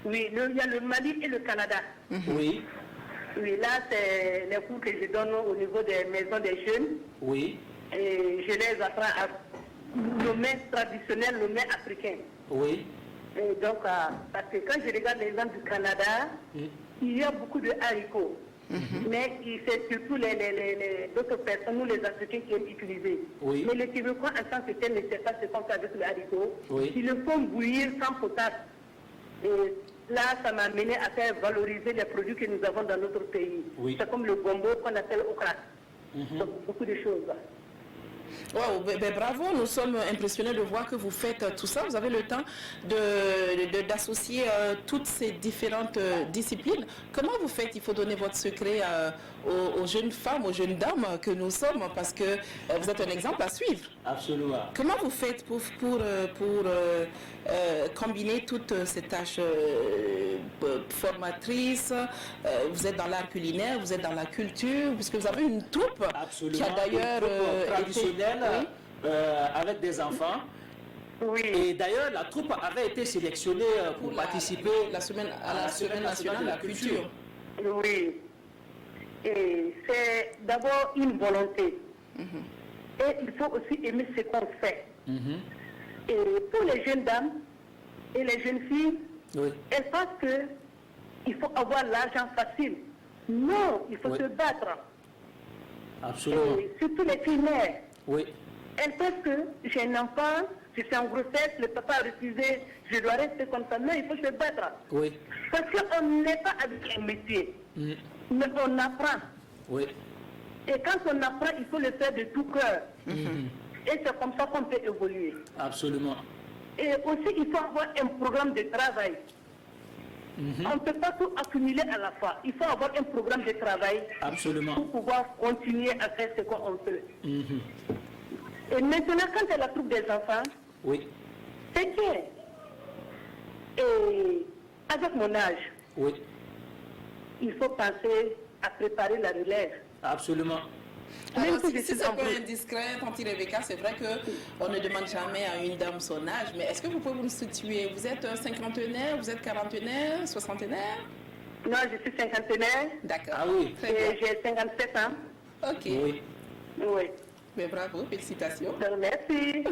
Oui, il y a le Mali et le Canada. Oui. Oui, là, c'est les cours que je donne au niveau des maisons des jeunes. Oui. Et je les apprends à le mets traditionnel, le mets africain. Oui. Et donc, parce que quand je regarde l'exemple du Canada, il y a beaucoup de haricots. Mais c'est surtout d'autres personnes, nous les Africains, qui aiment utiliser. Oui. Mais les Québécois, en tant que tel, ne savent pas ce qu'on fait avec le haricot. Oui. Ils le font bouillir sans potasse. Et là, ça m'a amené à faire valoriser les produits que nous avons dans notre pays. Oui. C'est comme le gombo qu'on appelle okra. Donc, beaucoup de choses. Wow, bravo, nous sommes impressionnés de voir que vous faites tout ça. Vous avez le temps d'associer toutes ces différentes disciplines. Comment vous faites? Il faut donner votre secret aux jeunes femmes, aux jeunes dames que nous sommes, parce que vous êtes un exemple à suivre. Absolument. Comment vous faites pour combiner toutes ces tâches formatrices? Vous êtes dans l'art culinaire, vous êtes dans la culture, puisque vous avez une troupe qui a d'ailleurs traditionnelle avec des enfants. Oui. Et d'ailleurs, la troupe avait été sélectionnée pour participer à la semaine nationale de la culture. Oui. Et c'est d'abord une volonté. Et il faut aussi aimer ce qu'on fait. Et pour les jeunes dames et les jeunes filles, elles pensent qu'il faut avoir l'argent facile. Non, il faut se battre. Absolument. Et surtout les filles mères. Oui. Elles pensent que j'ai un enfant, je suis en grossesse, le papa a refusé, je dois rester comme ça. Non, il faut se battre. Oui. Parce qu'on n'est pas avec un métier, mais on apprend. Oui. Et quand on apprend, il faut le faire de tout cœur. Et c'est comme ça qu'on peut évoluer. Absolument. Et aussi, il faut avoir un programme de travail. On ne peut pas tout accumuler à la fois. Il faut avoir un programme de travail. Absolument. Pour pouvoir continuer à faire ce qu'on peut. Et maintenant, quand c'est la troupe des enfants, oui. C'est bien. Et avec mon âge, oui. Il faut penser à préparer la relève. Absolument. Alors, si c'est un peu indiscret, Tanti Rebecca, c'est vrai qu'on ne demande jamais à une dame son âge, mais est-ce que vous pouvez vous situer? Vous êtes cinquantenaire, vous êtes quarantenaire, soixantenaire? Non, je suis cinquantenaire. D'accord. Ah oui. Et j'ai 57 ans. Ok. Oui. Oui. Mais bravo, félicitations. Merci.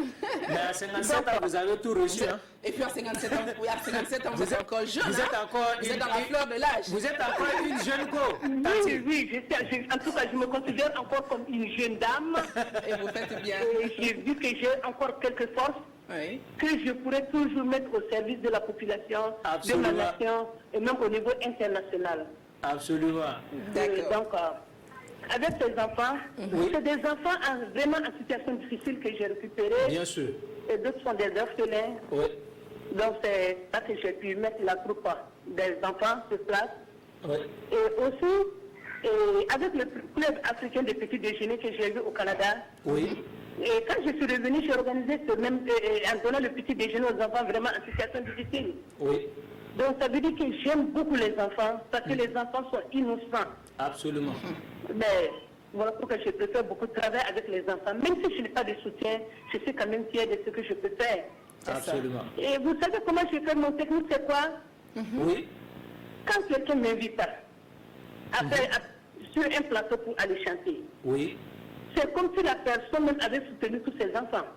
Mais à 57 ans, vous avez tout reçu. Hein? Et puis à 57 ans, vous êtes encore jeune. Vous êtes encore vous êtes dans la fleur de l'âge. Vous êtes encore une jeune go. Oui, en tout cas, je me considère encore comme une jeune dame. Et vous faites bien. Et j'ai vu que j'ai encore quelques forces que je pourrais toujours mettre au service de la population, de ma nation et même au niveau international. Absolument. Donc, avec ces enfants, c'est des enfants vraiment en situation difficile que j'ai récupérés. Bien sûr. Et d'autres sont des orphelins. Oui. Donc c'est ça que j'ai pu mettre la troupe des enfants sur place. Oui. Et aussi, avec le club africain de petits déjeuners que j'ai vu au Canada. Oui. Et quand je suis revenue, j'ai organisé ce même, en donnant le petit déjeuner aux enfants vraiment en situation difficile. Oui. Donc ça veut dire que j'aime beaucoup les enfants parce que les enfants sont innocents. Absolument. Mais voilà pourquoi je préfère beaucoup travailler avec les enfants. Même si je n'ai pas de soutien, je suis quand même fière de ce que je peux faire. Absolument. Et vous savez comment je fais mon technique, c'est quoi? Oui. Quand quelqu'un m'invite après, sur un plateau pour aller chanter, oui. C'est comme si la personne même avait soutenu tous ses enfants.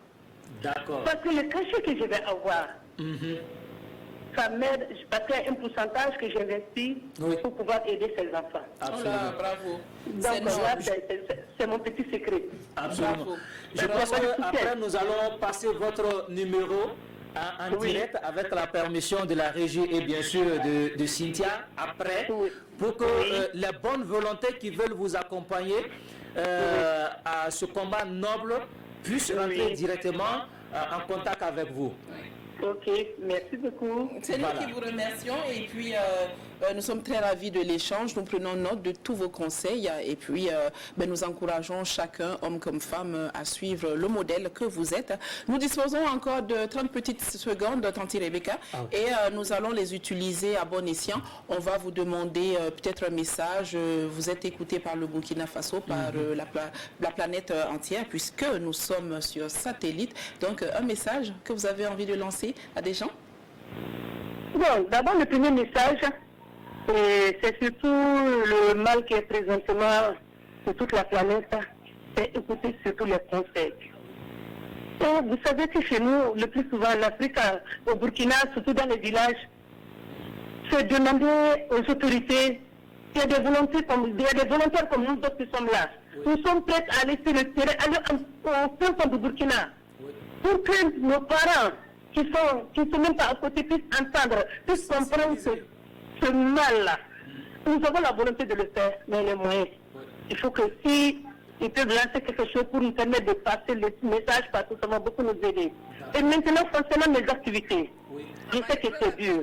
D'accord. Parce que le cachet que je vais avoir, ça m'aide, parce qu'il y a un pourcentage que j'investis pour pouvoir aider ces enfants. Absolument. Oh là, bravo. Donc voilà, c'est mon petit secret. Absolument. Bravo. Je pense qu'après, nous allons passer votre numéro en direct avec la permission de la régie et bien sûr de Cynthia après, pour que les bonnes volontés qui veulent vous accompagner à ce combat noble puissent rentrer directement en contact avec vous. Ok, merci beaucoup. C'est nous qui vous remercions et puis nous sommes très ravis de l'échange. Nous prenons note de tous vos conseils et puis nous encourageons chacun, homme comme femme, à suivre le modèle que vous êtes. Nous disposons encore de 30 petites secondes, Tanti Rebecca, et nous allons les utiliser à bon escient. On va vous demander peut-être un message. Vous êtes écouté par le Burkina Faso, par la planète entière, puisque nous sommes sur satellite. Donc un message que vous avez envie de lancer à des gens? Bon, d'abord le premier message, c'est surtout le mal qui est présentement sur toute la planète, c'est écouter surtout les conseils. Et vous savez que chez nous, le plus souvent en Afrique, au Burkina, surtout dans les villages, c'est demander aux autorités, il y a des volontaires comme nous autres qui sommes là. Nous sommes prêts à aller sur le terrain, aller au centre du Burkina, pour que nos parents qui sont même pas à côté puissent entendre, puissent comprendre ce mal-là. Nous avons la volonté de le faire, mais les moyens. Il faut que si ils peuvent lancer quelque chose pour nous permettre de passer le message partout, ça va beaucoup nous aider. Et maintenant, concernant mes activités, je sais que c'est dur.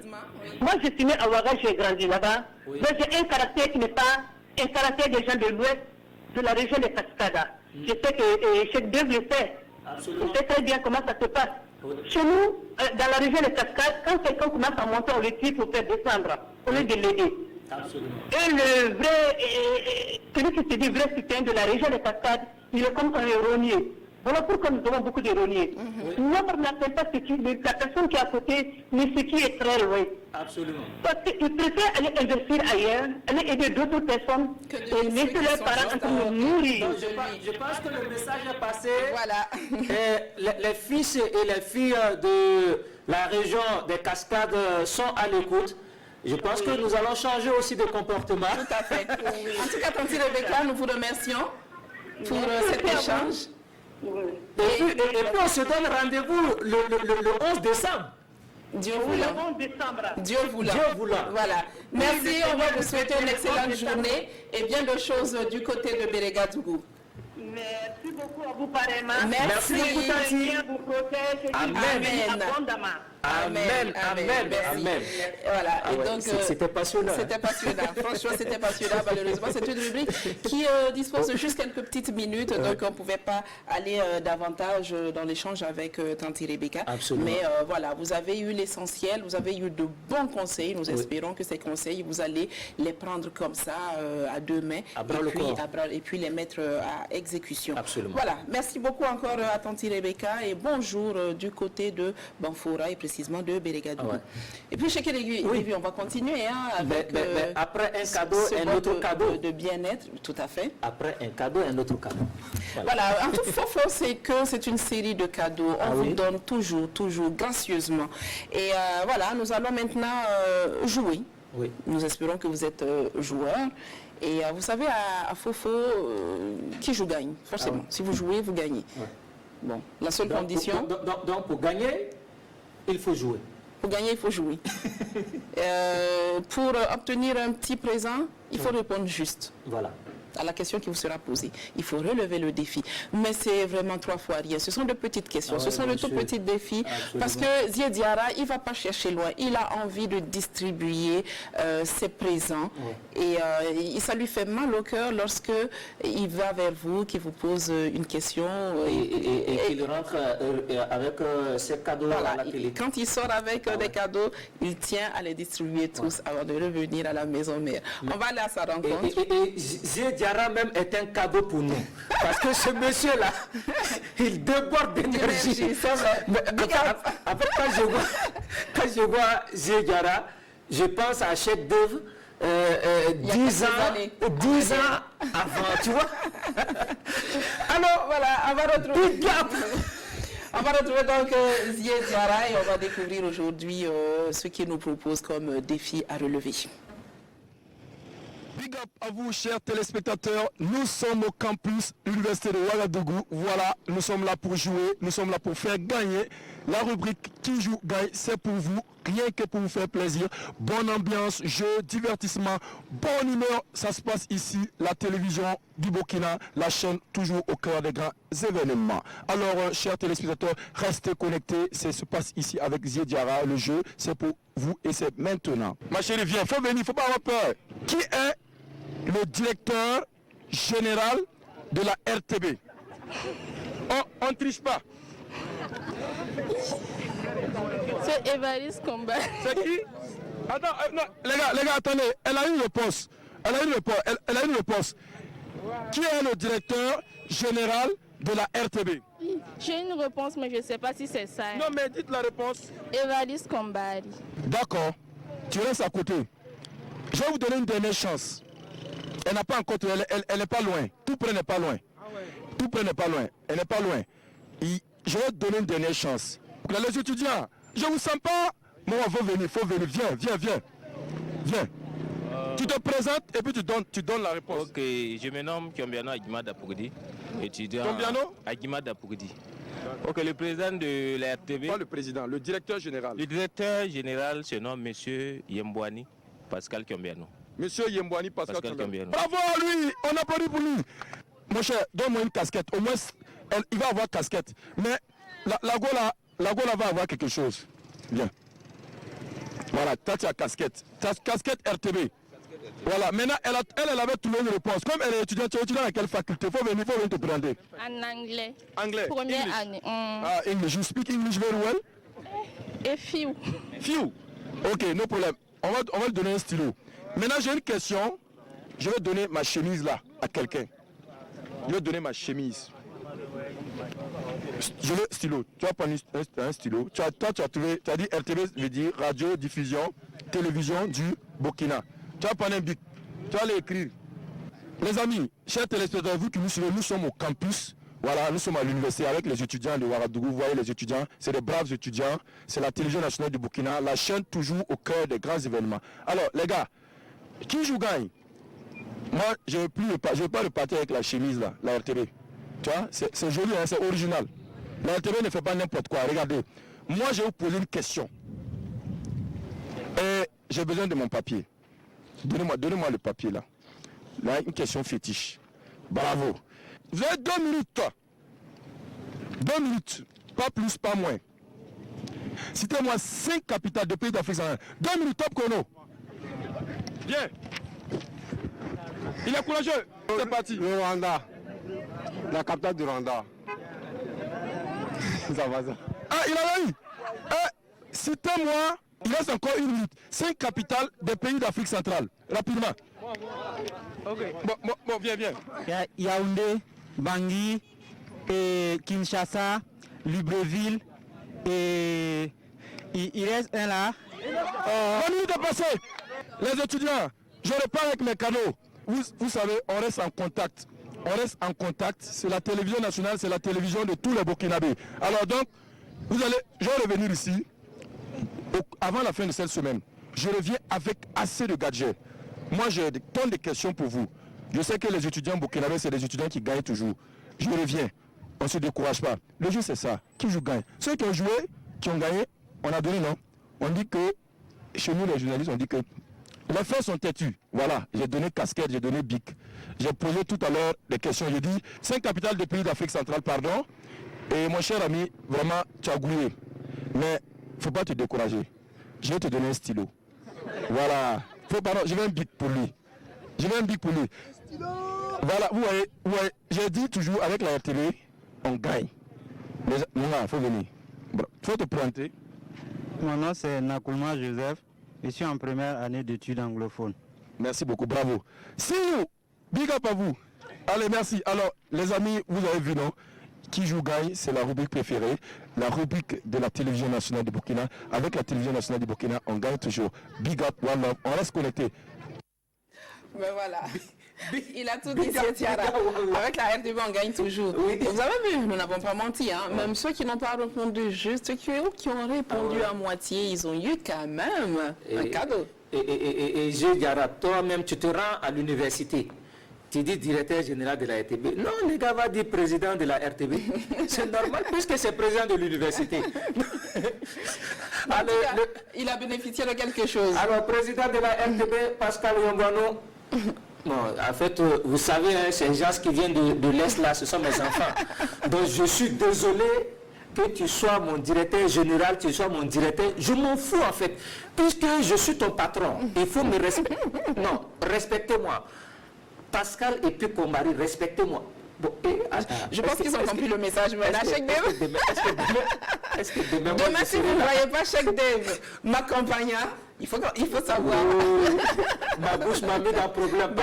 Moi, je suis né à Ouaga, j'ai grandi là-bas. Mais j'ai un caractère qui n'est pas un caractère des gens de l'ouest, de la région des Cascades. Je sais que chaque deux le fait. Je sais très bien comment ça se passe. Chez nous, dans la région des Cascades, quand quelqu'un commence à monter, on le tire pour faire descendre, au lieu de l'aider. Et le vrai, celui qui se dit vrai citoyen de la région des Cascades, il est comme un héronier. Voilà pourquoi nous avons beaucoup d'héroniers. L'autre n'appelle pas la personne qui est à côté, mais ce qui est très loin. Absolument. Parce qu'ils préfèrent aller investir ailleurs, aller aider d'autres personnes et laisser leurs parents en train de mourir. Je pense que le message est passé. Voilà. Et les fils et les filles de la région des Cascades sont à l'écoute. Je pense que nous allons changer aussi de comportement. Tout à fait. En tout cas, Tanti Rebecca, nous vous remercions pour cet échange. Et puis on se donne rendez-vous le 11 décembre. Dieu voulant. Dieu voulant. Dieu voulant. Voilà. Merci, on va vous souhaiter une excellente journée et bien de choses du côté de Bérégadougou. Merci beaucoup à vous pareillement. Merci. Vous protège. Amen. Abondamment. Amen, amen, amen. Voilà, et donc c'était passionnant. C'était passionnant, franchement c'était passionnant, malheureusement. C'est une rubrique qui dispose de juste quelques petites minutes, donc on ne pouvait pas aller davantage dans l'échange avec Tanti Rebecca. Absolument. Mais voilà, vous avez eu l'essentiel, vous avez eu de bons conseils. Nous espérons que ces conseils, vous allez les prendre comme ça, à deux mains, et puis les mettre à exécution. Absolument. Voilà, merci beaucoup encore à Tanti Rebecca et bonjour du côté de Banfora et précisément de Bérégadougou. Et puis chez Kérégu, on va continuer avec après un cadeau, un autre cadeau de bien-être, tout à fait. Après un cadeau, un autre cadeau. Voilà, en tout faux, c'est que c'est une série de cadeaux. On vous donne toujours, gracieusement. Et voilà, nous allons maintenant jouer. Oui. Nous espérons que vous êtes joueurs. Et vous savez, à Fofo, qui joue gagne, forcément. Si vous jouez, vous gagnez. Bon, la seule condition... Donc pour gagner, il faut jouer. Pour gagner, il faut jouer. Pour obtenir un petit présent, il faut répondre juste. Voilà. À la question qui vous sera posée. Il faut relever le défi. Mais c'est vraiment 3 fois rien. Ce sont de petites questions. Ce sont de tout petits défis. Absolument. Parce que Ziediara, il ne va pas chercher loin. Il a envie de distribuer ses présents. Et ça lui fait mal au cœur lorsque il va vers vous, qu'il vous pose une question. Et qu'il rentre avec ses cadeaux à la télé. Quand il sort avec des cadeaux, il tient à les distribuer tous avant de revenir à la maison mère. On va aller à sa rencontre. Diarra même est un cadeau pour nous. Parce que ce monsieur-là, il déborde d'énergie. Après, quand je vois Diarra, je pense à chef d'œuvre 10 ans avant, tu vois. Alors voilà, on va retrouver. On va retrouver donc Ziediara et on va découvrir aujourd'hui ce qu'il nous propose comme défi à relever. Big up à vous, chers téléspectateurs. Nous sommes au campus Université de Ouagadougou. Voilà, nous sommes là pour jouer, nous sommes là pour faire gagner. La rubrique Qui joue gagne, c'est pour vous, rien que pour vous faire plaisir. Bonne ambiance, jeu, divertissement, bonne humeur. Ça se passe ici, la télévision du Burkina, la chaîne toujours au cœur des grands événements. Alors, chers téléspectateurs, restez connectés. Ça se passe ici avec Ziediara. Le jeu, c'est pour vous et c'est maintenant. Ma chérie, viens, faut venir, faut pas avoir peur. Qui est le directeur général de la RTB? On ne triche pas. C'est Évariste Combat. C'est qui? Attends, non, les gars, attendez. Elle a une réponse. Elle a une réponse. Qui est le directeur général de la RTB? J'ai une réponse, mais je ne sais pas si c'est ça. Non, mais dites la réponse. Évariste Combari. D'accord. Tu restes à côté. Je vais vous donner une dernière chance. Elle n'a pas encore... Elle n'est pas loin. Tout près n'est pas loin. Tout près n'est pas loin. Elle n'est pas loin. Je vais te donner une dernière chance. Les étudiants, je ne vous sens pas. Moi, il faut venir. Viens. Viens. Tu te présentes et puis tu donnes la réponse. Ok, je me nomme Kiombiano Agima Dapougdi, étudiant Agima Dapougdi. Ok, le président de la RTB. Pas le président, le directeur général. Le directeur général se nomme Monsieur Yembouani Pascal Kiombiano. Monsieur Yembouani Pascal Kiombiano. Bravo à lui, on applaudit pour lui. Mon cher, donne-moi une casquette. Au moins, il va avoir casquette. Mais la Gola va avoir quelque chose. Bien. Voilà, tu as casquette. Casquette RTB. Voilà, maintenant elle avait trouvé une réponse. Comme elle est étudiante, tu es étudiant à quelle faculté? Il faut venir te présenter. En anglais. Anglais. Première année. Ah, English. You speak English very well? Et few. Few. Ok, no problème. On va lui donner un stylo. Maintenant, j'ai une question. Je vais donner ma chemise là à quelqu'un. Je vais donner ma chemise. Je veux stylo. Tu vas prendre un stylo. Tu as trouvé, tu as dit RTB veut dire radio, diffusion, télévision du Burkina. Tu vas prendre un bic. Tu vas aller écrire. Les amis, chers téléspectateurs, vous qui nous suivez, nous sommes au campus. Voilà, nous sommes à l'université avec les étudiants de Ouagadougou. Vous voyez les étudiants, c'est des braves étudiants. C'est la télévision nationale du Burkina, la chaîne toujours au cœur des grands événements. Alors, les gars, qui joue gagne? Moi, je ne vais pas repartir avec la chemise là, la RTB. Tu vois, c'est joli, hein, c'est original. La RTB ne fait pas n'importe quoi. Regardez, moi, je vais vous poser une question. Et j'ai besoin de mon papier. Donnez-moi le papier là. Là, une question fétiche. Bravo. Vous avez 2 minutes. 2 minutes. Pas plus, pas moins. Citez-moi 5 capitales de pays d'Afrique centrale. 2 minutes, top chrono. Bien. Il est courageux. C'est parti. Le Rwanda. La capitale du Rwanda. Ça va ça. Ah, il a eu. Citez-moi, il reste encore 1 minute. 5 capitales des pays d'Afrique centrale. Rapidement. Ok. Bon, viens. Yaoundé, Bangui, et Kinshasa, Libreville, et il reste un là. 1 minute est passée. Les étudiants, je repars avec mes cadeaux. Vous savez, on reste en contact. C'est la télévision nationale, c'est la télévision de tous les Burkinabés. Alors donc, je vais revenir ici, avant la fin de cette semaine. Je reviens avec assez de gadgets. Moi, j'ai tant de questions pour vous. Je sais que les étudiants burkinabés, c'est des étudiants qui gagnent toujours. Je reviens. On ne se décourage pas. Le jeu, c'est ça. Qui joue gagne. Ceux qui ont joué, qui ont gagné, on a donné non. On dit que, chez nous les journalistes, on dit que les faits sont têtus. Voilà. J'ai donné casquette, j'ai donné bic. J'ai posé tout à l'heure des questions. J'ai dit 5 capitales de pays d'Afrique centrale, pardon. Et mon cher ami, vraiment, tu as gouillé. Mais il ne faut pas te décourager. Je vais te donner un stylo. Voilà. Pardon, je vais un bic pour lui. Voilà, vous voyez, j'ai dit toujours avec la RTB, on gagne. Mais il faut venir. Il faut te présenter. Mon nom c'est Nakouma Joseph. Je suis en première année d'études anglophones. Merci beaucoup, bravo. See you. Big up à vous. Allez, merci. Alors, les amis, vous avez vu, non? Qui joue gagne, c'est la rubrique préférée, la rubrique de la télévision nationale du Burkina. Avec la télévision nationale du Burkina, on gagne toujours. Big up, one love, on reste connecté. Mais voilà, il a tout dit, Tiara. Avec la RTB, on gagne toujours. Oui. Vous avez vu, nous n'avons pas menti. Hein? Même ceux qui n'ont pas répondu juste, ceux qui ont répondu à moitié, ils ont eu quand même un cadeau. Et Diara, toi-même, tu te rends à l'université. Tu dis directeur général de la RTB. Non, les gars va dire président de la RTB. C'est normal puisque c'est président de l'université. Il a bénéficié de quelque chose. Alors, président de la RTB, Pascal Yongwano. Bon, en fait, vous savez, hein, ces gens qui viennent de l'Est là, ce sont mes enfants. Donc, je suis désolé que tu sois mon directeur général, tu sois mon directeur. Je m'en fous en fait. Puisque je suis ton patron, il faut me respecter. Non, respectez-moi. Pascal et puis Kombari, respectez-moi. Bon, je pense qu'ils ont compris le message. Mais Cheikh Dev, demain, si vous ne voyez pas Cheikh Dev m'accompagnant, il faut savoir. Ma bouche m'a mis dans le problème.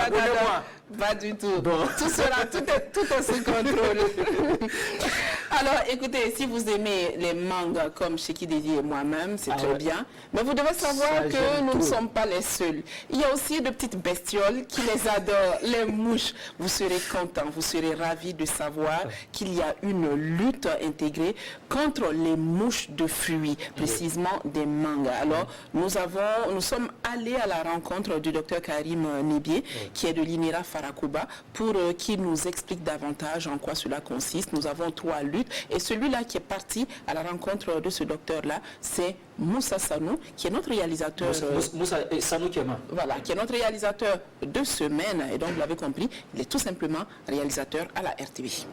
Pas du tout. Bon. Tout est sous contrôle. Alors, écoutez, si vous aimez les mangues comme Cheki Dédi et moi-même, c'est très bien. Mais vous devez savoir que nous ne sommes pas les seuls. Il y a aussi de petites bestioles qui les adorent, les mouches. Vous serez contents, vous serez ravis de savoir qu'il y a une lutte intégrée contre les mouches de fruits, précisément des mangues. Alors, nous sommes allés à la rencontre du docteur Karim Nibié, qui est de l'INERA Farakuba, pour qu'il nous explique davantage en quoi cela consiste. Nous avons 3 luttes et celui-là qui est parti à la rencontre de ce docteur-là, c'est Moussa Sanou, qui est notre réalisateur. Moussa Sanou Kema. Voilà, qui est notre réalisateur de semaine. Et donc, vous l'avez compris, il est tout simplement réalisateur à la RTV.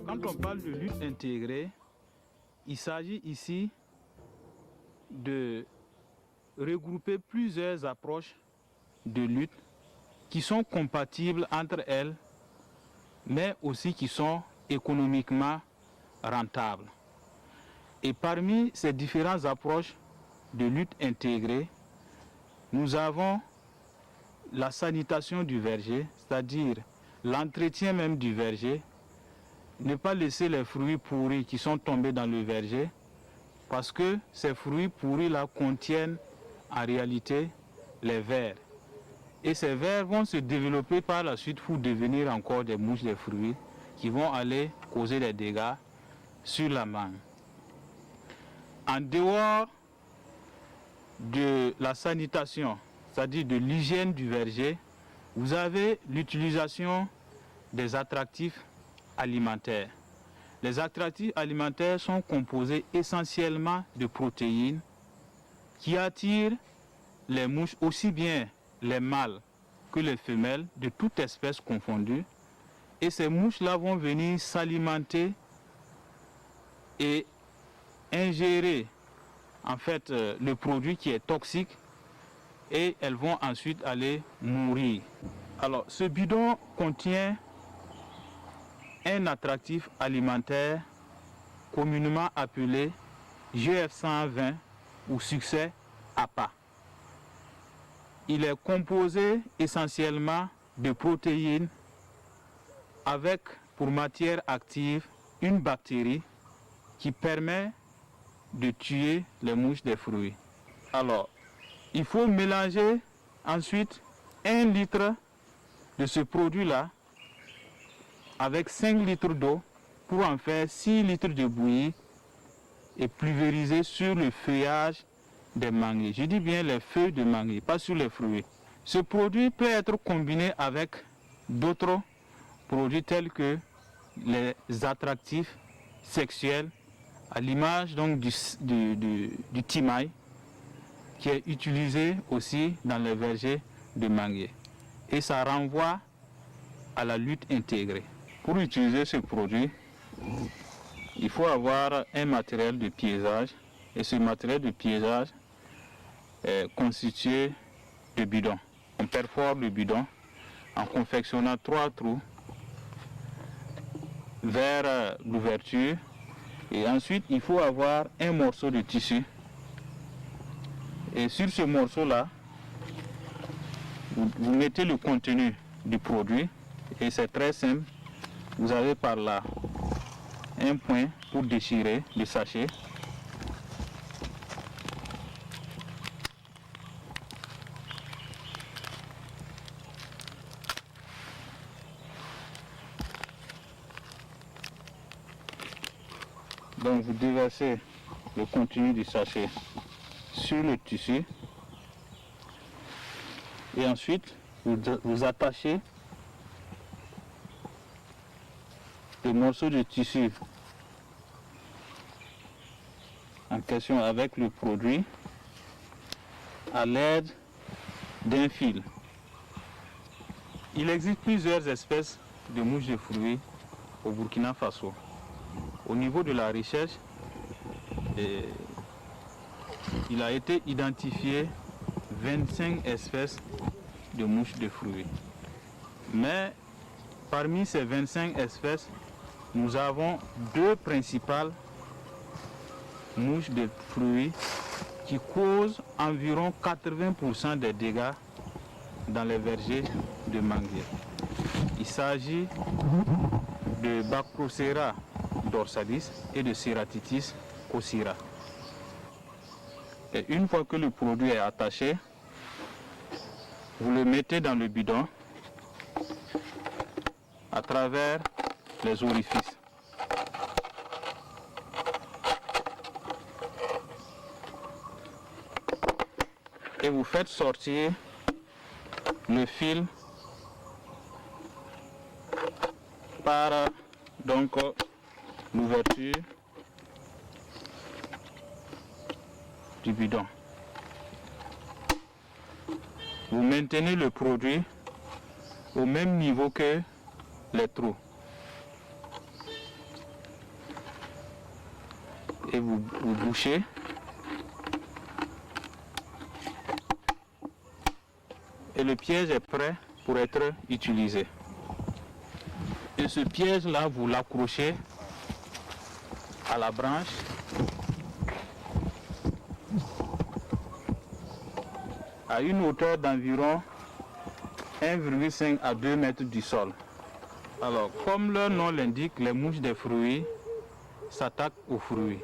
Quand on parle de lutte intégrée, il s'agit ici de regrouper plusieurs approches de lutte qui sont compatibles entre elles, mais aussi qui sont économiquement rentables. Et parmi ces différentes approches de lutte intégrée, nous avons la sanitation du verger, c'est-à-dire l'entretien même du verger, ne pas laisser les fruits pourris qui sont tombés dans le verger, parce que ces fruits pourris-là contiennent en réalité les vers. Et ces vers vont se développer par la suite pour devenir encore des mouches de fruits qui vont aller causer des dégâts sur la mangue. En dehors de la sanitation, c'est-à-dire de l'hygiène du verger, vous avez l'utilisation des attractifs alimentaires. Les attractifs alimentaires sont composés essentiellement de protéines qui attirent les mouches, aussi bien les mâles que les femelles, de toute espèce confondue. Et ces mouches-là vont venir s'alimenter et ingérer en fait le produit qui est toxique et elles vont ensuite aller mourir. Alors ce bidon contient un attractif alimentaire communément appelé GF120 ou succès APA. Il est composé essentiellement de protéines avec pour matière active une bactérie qui permet de tuer les mouches des fruits. Alors, il faut mélanger ensuite 1 litre de ce produit-là avec 5 litres d'eau pour en faire 6 litres de bouillie et pulvériser sur le feuillage des manguiers. Je dis bien les feuilles de manguier, pas sur les fruits. Ce produit peut être combiné avec d'autres produits tels que les attractifs sexuels, à l'image donc du timaï, qui est utilisé aussi dans les vergers de manguier. Et ça renvoie à la lutte intégrée. Pour utiliser ce produit, il faut avoir un matériel de piégeage. Et ce matériel de piégeage est constitué de bidons. On perfore le bidon en confectionnant 3 trous vers l'ouverture. Et ensuite, il faut avoir un morceau de tissu. Et sur ce morceau-là, vous mettez le contenu du produit. Et c'est très simple. Vous avez par là un point pour déchirer le sachet. Donc vous déversez le contenu du sachet sur le tissu et ensuite vous attachez le morceau de tissu en question avec le produit à l'aide d'un fil. Il existe plusieurs espèces de mouches de fruits au Burkina Faso. Au niveau de la recherche, il a été identifié 25 espèces de mouches de fruits. Mais parmi ces 25 espèces, nous avons 2 principales mouche de fruits qui cause environ 80% des dégâts dans les vergers de manguiers. Il s'agit de Bacrocera dorsalis et de Ceratitis cocyra. Et une fois que le produit est attaché, vous le mettez dans le bidon à travers les orifices. Et vous faites sortir le fil par donc l'ouverture du bidon. Vous maintenez le produit au même niveau que les trous. Et vous bouchez. Et le piège est prêt pour être utilisé. Et ce piège-là, vous l'accrochez à la branche à une hauteur d'environ 1,5 à 2 mètres du sol. Alors, comme leur nom l'indique, les mouches des fruits s'attaquent aux fruits.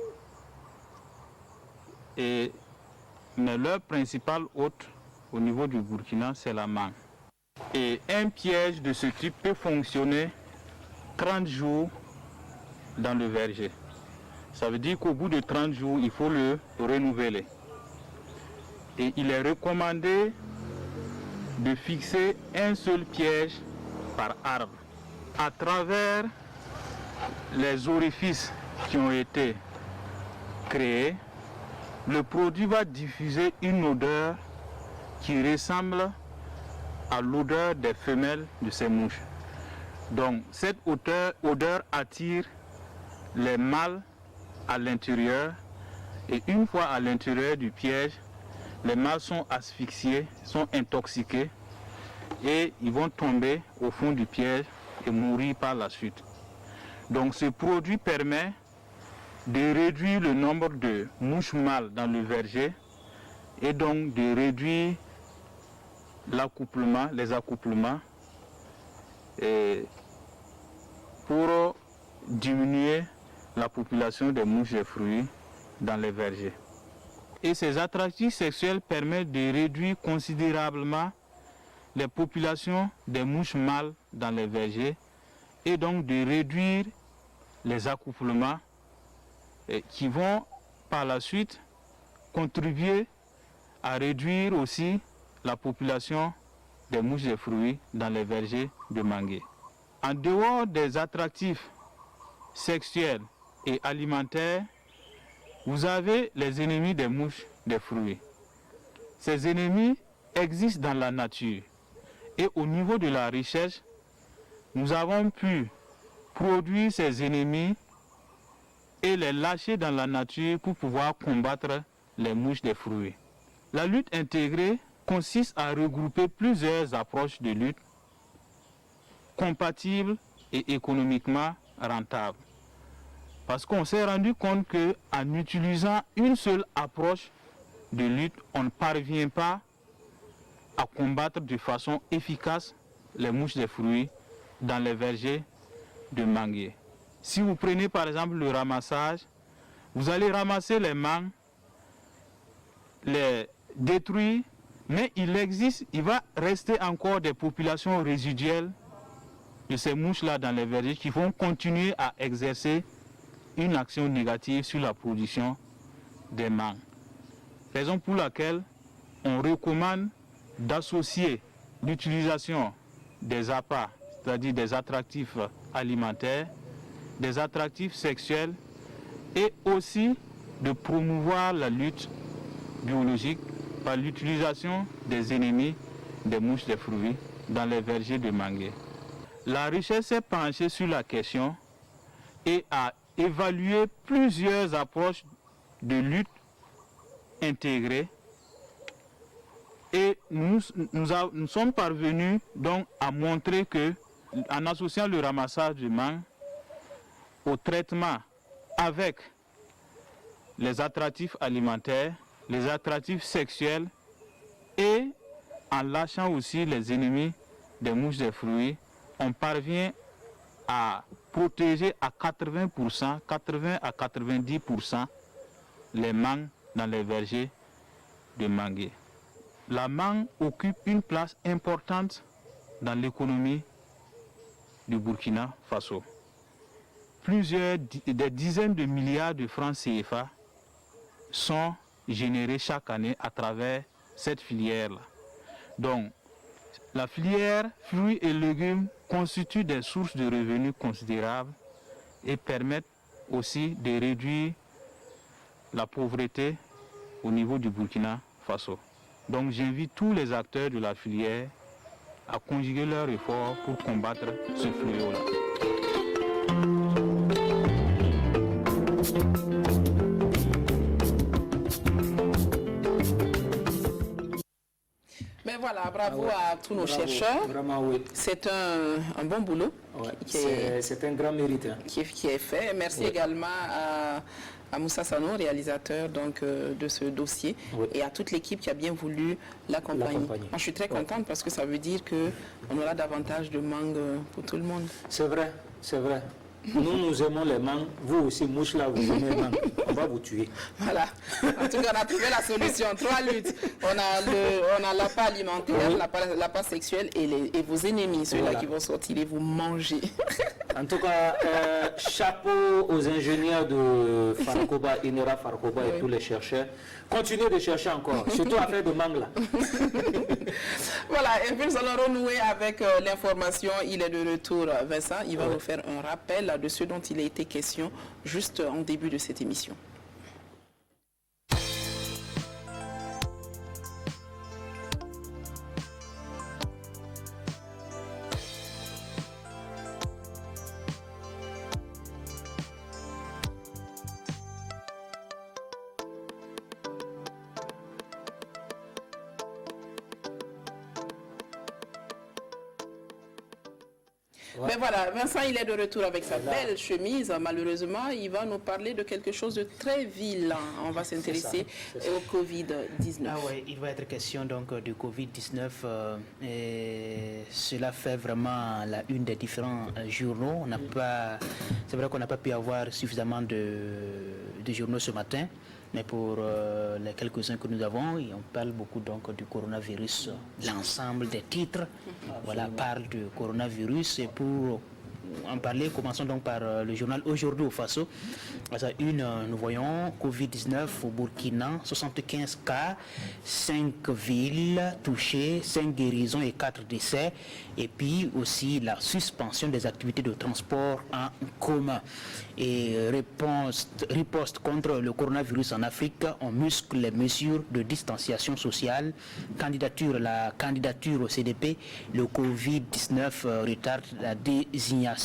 Mais leur principal hôte au niveau du Burkina, c'est la mangue. Et un piège de ce type peut fonctionner 30 jours dans le verger. Ça veut dire qu'au bout de 30 jours, il faut le renouveler. Et il est recommandé de fixer un seul piège par arbre. À travers les orifices qui ont été créés, le produit va diffuser une odeur qui ressemble à l'odeur des femelles de ces mouches. Donc cette odeur attire les mâles à l'intérieur et une fois à l'intérieur du piège, les mâles sont asphyxiés, sont intoxiqués et ils vont tomber au fond du piège et mourir par la suite. Donc ce produit permet de réduire le nombre de mouches mâles dans le verger et donc de réduire les accouplements et pour diminuer la population des mouches et fruits dans les vergers. Et ces attractifs sexuels permettent de réduire considérablement les populations des mouches mâles dans les vergers et donc de réduire les accouplements qui vont par la suite contribuer à réduire aussi la population des mouches et fruits dans les vergers de manguiers. En dehors des attractifs sexuels et alimentaires, vous avez les ennemis des mouches des fruits. Ces ennemis existent dans la nature et au niveau de la recherche, nous avons pu produire ces ennemis et les lâcher dans la nature pour pouvoir combattre les mouches des fruits. La lutte intégrée consiste à regrouper plusieurs approches de lutte compatibles et économiquement rentables. Parce qu'on s'est rendu compte qu'en utilisant une seule approche de lutte, on ne parvient pas à combattre de façon efficace les mouches des fruits dans les vergers de manguiers. Si vous prenez par exemple le ramassage, vous allez ramasser les mangues, les détruire, mais il va rester encore des populations résiduelles de ces mouches-là dans les vergers qui vont continuer à exercer une action négative sur la production des mangues. Raison pour laquelle on recommande d'associer l'utilisation des appâts, c'est-à-dire des attractifs alimentaires, des attractifs sexuels et aussi de promouvoir la lutte biologique par l'utilisation des ennemis des mouches des fruits dans les vergers de manguiers. La recherche s'est penchée sur la question et a évalué plusieurs approches de lutte intégrées et nous sommes parvenus donc à montrer que en associant le ramassage de mangue au traitement avec les attractifs alimentaires, les attractifs sexuels et en lâchant aussi les ennemis des mouches des fruits, on parvient à protéger à 80%, 80 à 90% les mangues dans les vergers de manguiers. La mangue occupe une place importante dans l'économie du Burkina Faso. Des dizaines de milliards de francs CFA sont générés chaque année à travers cette filière-là. Donc, la filière fruits et légumes constitue des sources de revenus considérables et permettent aussi de réduire la pauvreté au niveau du Burkina Faso. Donc j'invite tous les acteurs de la filière à conjuguer leurs efforts pour combattre ce fléau-là. Mais voilà, bravo à tous nos chercheurs. Vraiment, oui. C'est un bon boulot c'est un grand mérite qui est fait. Merci également à Moussa Sano, réalisateur donc, de ce dossier, et à toute l'équipe qui a bien voulu l'accompagner. Je suis très contente parce que ça veut dire qu'on aura davantage de mangue pour tout le monde. C'est vrai, c'est vrai. Nous aimons les mangues, vous aussi, mouches là, vous aimez les mangues. On va vous tuer. Voilà. En tout cas, on a trouvé la solution. 3 luttes. On a l'appât alimentaire, l'appât sexuel et vos ennemis, ceux-là qui vont sortir et vous manger. En tout cas, chapeau aux ingénieurs de Farkoba, Inera Farkoba et tous les chercheurs. Continuez de chercher encore, surtout à faire de mangue là. Voilà, et puis nous allons renouer avec l'information. Il est de retour, Vincent. Il va nous faire un rappel de ce dont il a été question juste en début de cette émission. Mais voilà, Vincent, il est de retour avec sa belle chemise. Malheureusement, il va nous parler de quelque chose de très vilain. On va s'intéresser au Covid-19. Ah oui, il va être question donc du Covid-19. Et cela fait vraiment la une des différents journaux. C'est vrai qu'on n'a pas pu avoir suffisamment de journaux ce matin. Mais pour les quelques-uns que nous avons, on parle beaucoup donc du coronavirus. L'ensemble des titres parle du coronavirus. Et pour en parler, commençons donc par le journal Aujourd'hui au Faso. Nous voyons Covid-19 au Burkina, 75 cas, 5 villes touchées, 5 guérisons et 4 décès. Et puis aussi la suspension des activités de transport en commun. Et riposte contre le coronavirus en Afrique, on muscle les mesures de distanciation sociale. La candidature au CDP, le Covid-19 retarde la désignation.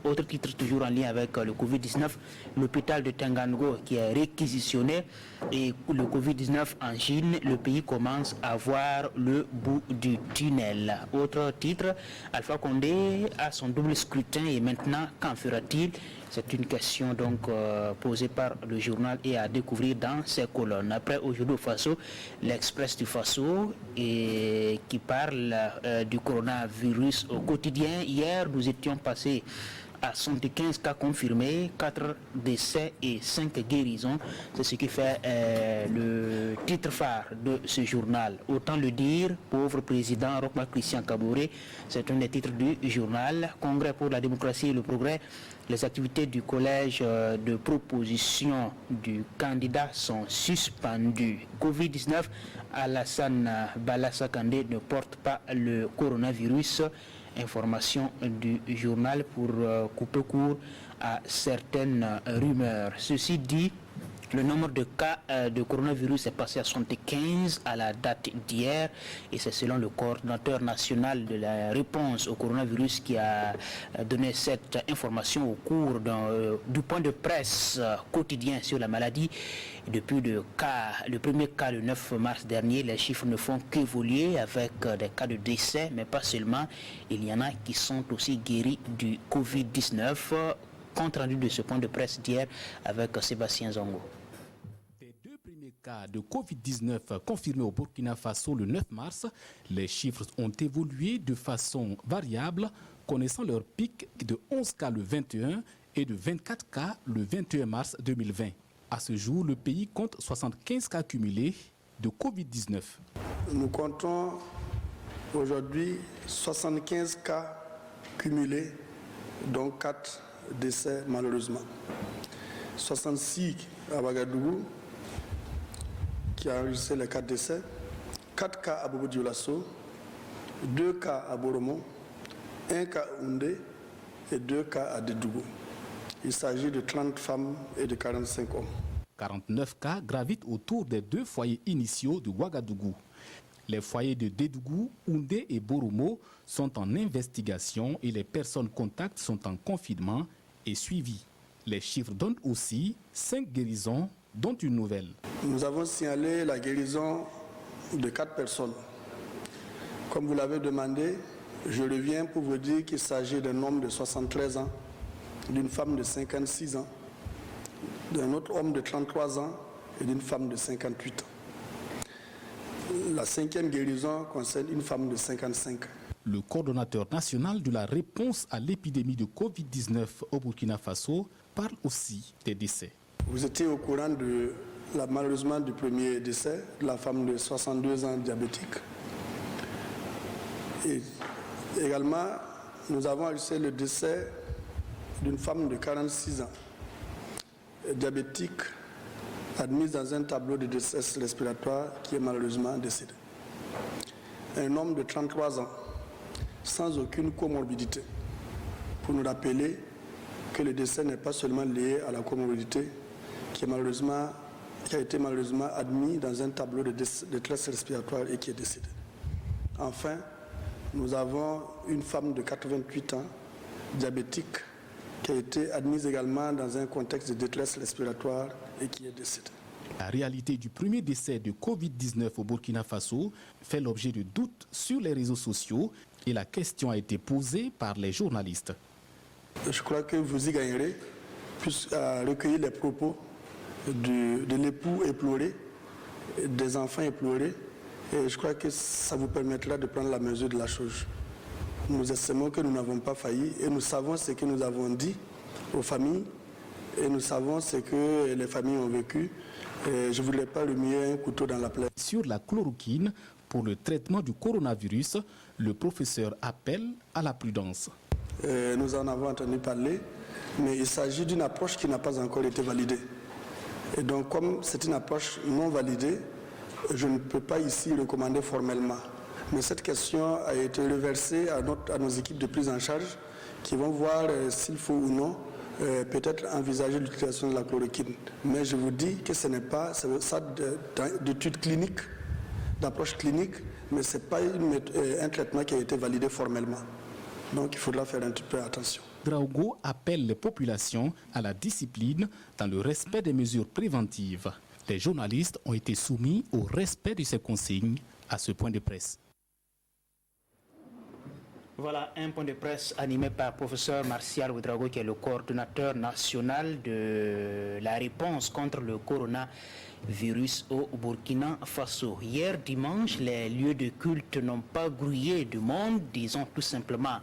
Autre titre toujours en lien avec le Covid-19, l'hôpital de Tengango qui est réquisitionné et le Covid-19 en Chine, le pays commence à voir le bout du tunnel. Autre titre, Alpha Condé a son double scrutin et maintenant qu'en fera-t-il? C'est une question donc posée par le journal et à découvrir dans ses colonnes. Après Aujourd'hui au Faso, l'Express du Faso qui parle du coronavirus au quotidien. Hier, nous étions passés à 75 cas confirmés, 4 décès et 5 guérisons. C'est ce qui fait le titre phare de ce journal. Autant le dire, pauvre président Roch-Marc Christian Kaboré, c'est un des titres du journal. Congrès pour la démocratie et le progrès. Les activités du collège de proposition du candidat sont suspendues. Covid-19, Alassane Balassa Kandé ne porte pas le coronavirus. Information du journal pour couper court à certaines rumeurs. Ceci dit, le nombre de cas de coronavirus est passé à 75 à la date d'hier et c'est selon le coordinateur national de la réponse au coronavirus qui a donné cette information au cours du point de presse quotidien sur la maladie. Depuis le premier cas le 9 mars dernier, les chiffres ne font qu'évoluer avec des cas de décès, mais pas seulement. Il y en a qui sont aussi guéris du Covid-19. Compte rendu de ce point de presse d'hier avec Sébastien Zongo. cas de Covid-19 confirmés au Burkina Faso le 9 mars. Les chiffres ont évolué de façon variable, connaissant leur pic de 11 cas le 21 et de 24 cas le 21 mars 2020. À ce jour, le pays compte 75 cas cumulés de Covid-19. Nous comptons aujourd'hui 75 cas cumulés, dont 4 décès malheureusement. 66 à Ouagadougou, qui a enregistré les 4 décès, 4 cas à Bobo-Dioulasso, 2 cas à Boromo, 1 cas à Oundé et 2 cas à Dédougou. Il s'agit de 30 femmes et de 45 hommes. 49 cas gravitent autour des 2 foyers initiaux de Ouagadougou. Les foyers de Dédougou, Oundé et Boromo sont en investigation et les personnes contacts sont en confinement et suivies. Les chiffres donnent aussi 5 guérisons, dont une nouvelle. Nous avons signalé la guérison de 4 personnes. Comme vous l'avez demandé, je reviens pour vous dire qu'il s'agit d'un homme de 73 ans, d'une femme de 56 ans, d'un autre homme de 33 ans et d'une femme de 58 ans. La 5e guérison concerne une femme de 55 ans. Le coordonnateur national de la réponse à l'épidémie de Covid-19 au Burkina Faso parle aussi des décès. Vous étiez au courant malheureusement du premier décès, de la femme de 62 ans diabétique. Et également, nous avons enregistré le décès d'une femme de 46 ans, diabétique, admise dans un tableau de détresse respiratoire qui est malheureusement décédé. Un homme de 33 ans, sans aucune comorbidité, pour nous rappeler que le décès n'est pas seulement lié à la comorbidité, qui a été malheureusement admis dans un tableau de détresse respiratoire et qui est décédé. Enfin, nous avons une femme de 88 ans, diabétique, qui a été admise également dans un contexte de détresse respiratoire et qui est décédée. La réalité du premier décès de Covid-19 au Burkina Faso fait l'objet de doutes sur les réseaux sociaux et la question a été posée par les journalistes. Je crois que vous y gagnerez, puisque recueillir les propos de l'époux éploré, des enfants éplorés, et je crois que ça vous permettra de prendre la mesure de la chose. Nous estimons que nous n'avons pas failli et nous savons ce que nous avons dit aux familles et nous savons ce que les familles ont vécu. Et je ne voudrais pas remuer un couteau dans la plaie. Sur la chloroquine, pour le traitement du coronavirus, le professeur appelle à la prudence. Nous en avons entendu parler, mais il s'agit d'une approche qui n'a pas encore été validée. Et donc, comme c'est une approche non validée, je ne peux pas ici recommander formellement. Mais cette question a été reversée à nos équipes de prise en charge qui vont voir s'il faut ou non peut-être envisager l'utilisation de la chloroquine. Mais je vous dis que ce n'est pas ça d'études cliniques, d'approche clinique, mais ce n'est pas un traitement qui a été validé formellement. Donc il faudra faire un petit peu attention. Ouagadougou appelle les populations à la discipline dans le respect des mesures préventives. Les journalistes ont été soumis au respect de ces consignes à ce point de presse. Voilà un point de presse animé par le professeur Martial Ouedraogo, qui est le coordonnateur national de la réponse contre le coronavirus au Burkina Faso. Hier dimanche, les lieux de culte n'ont pas grouillé du monde, disons tout simplement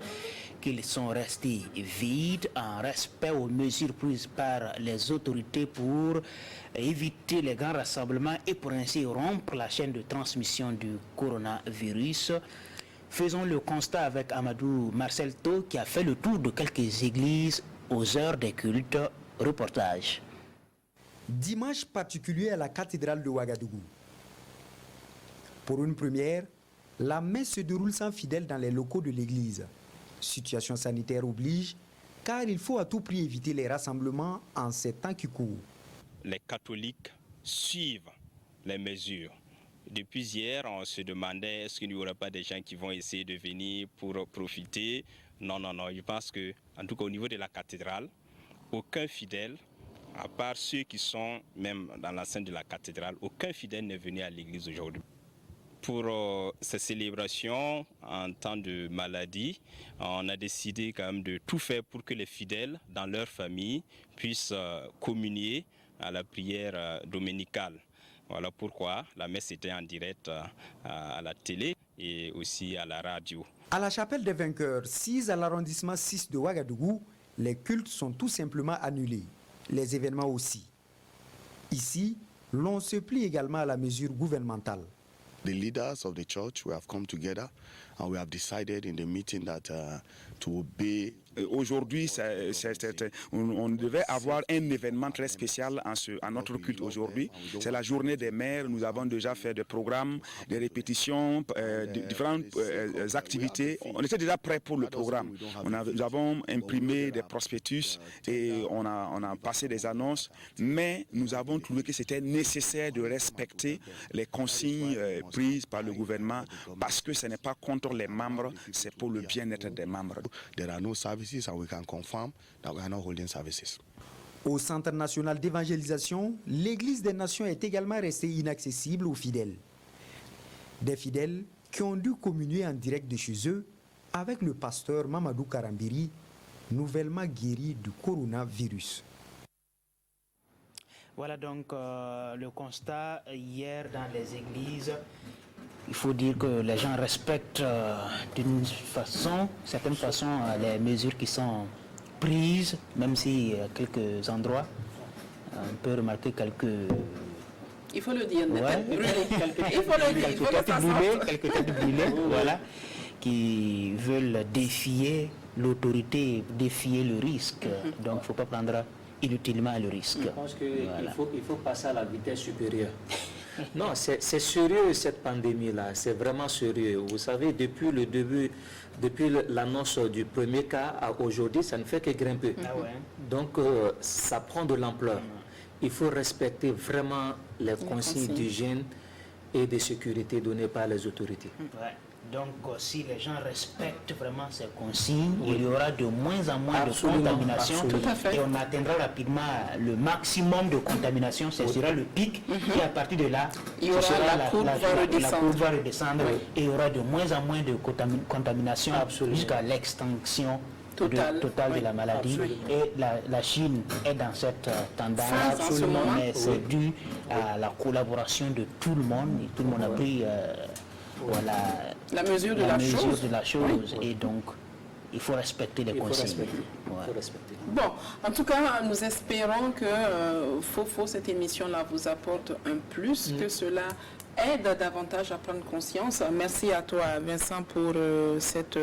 qu'ils sont restés vides en respect aux mesures prises par les autorités pour éviter les grands rassemblements et pour ainsi rompre la chaîne de transmission du coronavirus. Faisons le constat avec Amadou Marcel To qui a fait le tour de quelques églises aux heures des cultes. Reportage. Dimanche particulier à la cathédrale de Ouagadougou. Pour une première, la messe se déroule sans fidèles dans les locaux de l'église. Situation sanitaire oblige, car il faut à tout prix éviter les rassemblements en ces temps qui courent. Les catholiques suivent les mesures. Depuis hier, on se demandait est-ce qu'il n'y aura pas des gens qui vont essayer de venir pour profiter. Non. Je pense que, en tout cas au niveau de la cathédrale, aucun fidèle, à part ceux qui sont même dans l'enceinte de la cathédrale, aucun fidèle n'est venu à l'église aujourd'hui. Pour ces célébrations en temps de maladie, on a décidé quand même de tout faire pour que les fidèles, dans leur famille, puissent communier à la prière dominicale. Voilà pourquoi la messe était en direct à la télé et aussi à la radio. À la chapelle des vainqueurs, 6 à l'arrondissement 6 de Ouagadougou, les cultes sont tout simplement annulés. Les événements aussi. Ici, l'on se plie également à la mesure gouvernementale. The leaders of the church, we have come together and we have decided in the meeting that to obey. Aujourd'hui, on devait avoir un événement très spécial à notre culte aujourd'hui. C'est la journée des mères. Nous avons déjà fait des programmes, des répétitions, différentes activités. On était déjà prêts pour le programme. Nous avons imprimé des prospectus et on a passé des annonces, mais nous avons trouvé que c'était nécessaire de respecter les consignes prises par le gouvernement parce que ce n'est pas contre les membres, c'est pour le bien-être des membres. There are no services and we can confirm that we are not holding services. Au Centre national d'évangélisation, l'Église des Nations est également restée inaccessible aux fidèles. Des fidèles qui ont dû communier en direct de chez eux avec le pasteur Mamadou Karambiri, nouvellement guéri du coronavirus. Voilà donc le constat hier dans les églises. Il faut dire que les gens respectent d'une certaine façon, les mesures qui sont prises, même si à quelques endroits, on peut remarquer quelques... Il faut le dire, quelques têtes brûlées, voilà, qui veulent défier l'autorité, défier le risque. Donc il ne faut pas prendre inutilement le risque. Je pense qu'il faut passer à la vitesse supérieure. Non, c'est sérieux cette pandémie-là, c'est vraiment sérieux. Vous savez, depuis le début, depuis l'annonce du premier cas à aujourd'hui, ça ne fait que grimper. Donc ça prend de l'ampleur. Il faut respecter vraiment les consignes d'hygiène et de sécurité données par les autorités. Donc si les gens respectent vraiment ces consignes, il y aura de moins en moins de contamination et on atteindra rapidement le maximum de contamination, ce sera le pic et à partir de là, la courbe va redescendre et il y aura de moins en moins de contamination jusqu'à l'extinction totale de la maladie. Et la Chine est dans cette tendance, mais c'est dû à la collaboration de tout le monde et tout le monde a pris la mesure de la chose. Et donc il faut respecter les consignes. Bon, en tout cas, nous espérons que cette émission-là vous apporte un plus, que cela aide davantage à prendre conscience. Merci à toi, Vincent, pour cette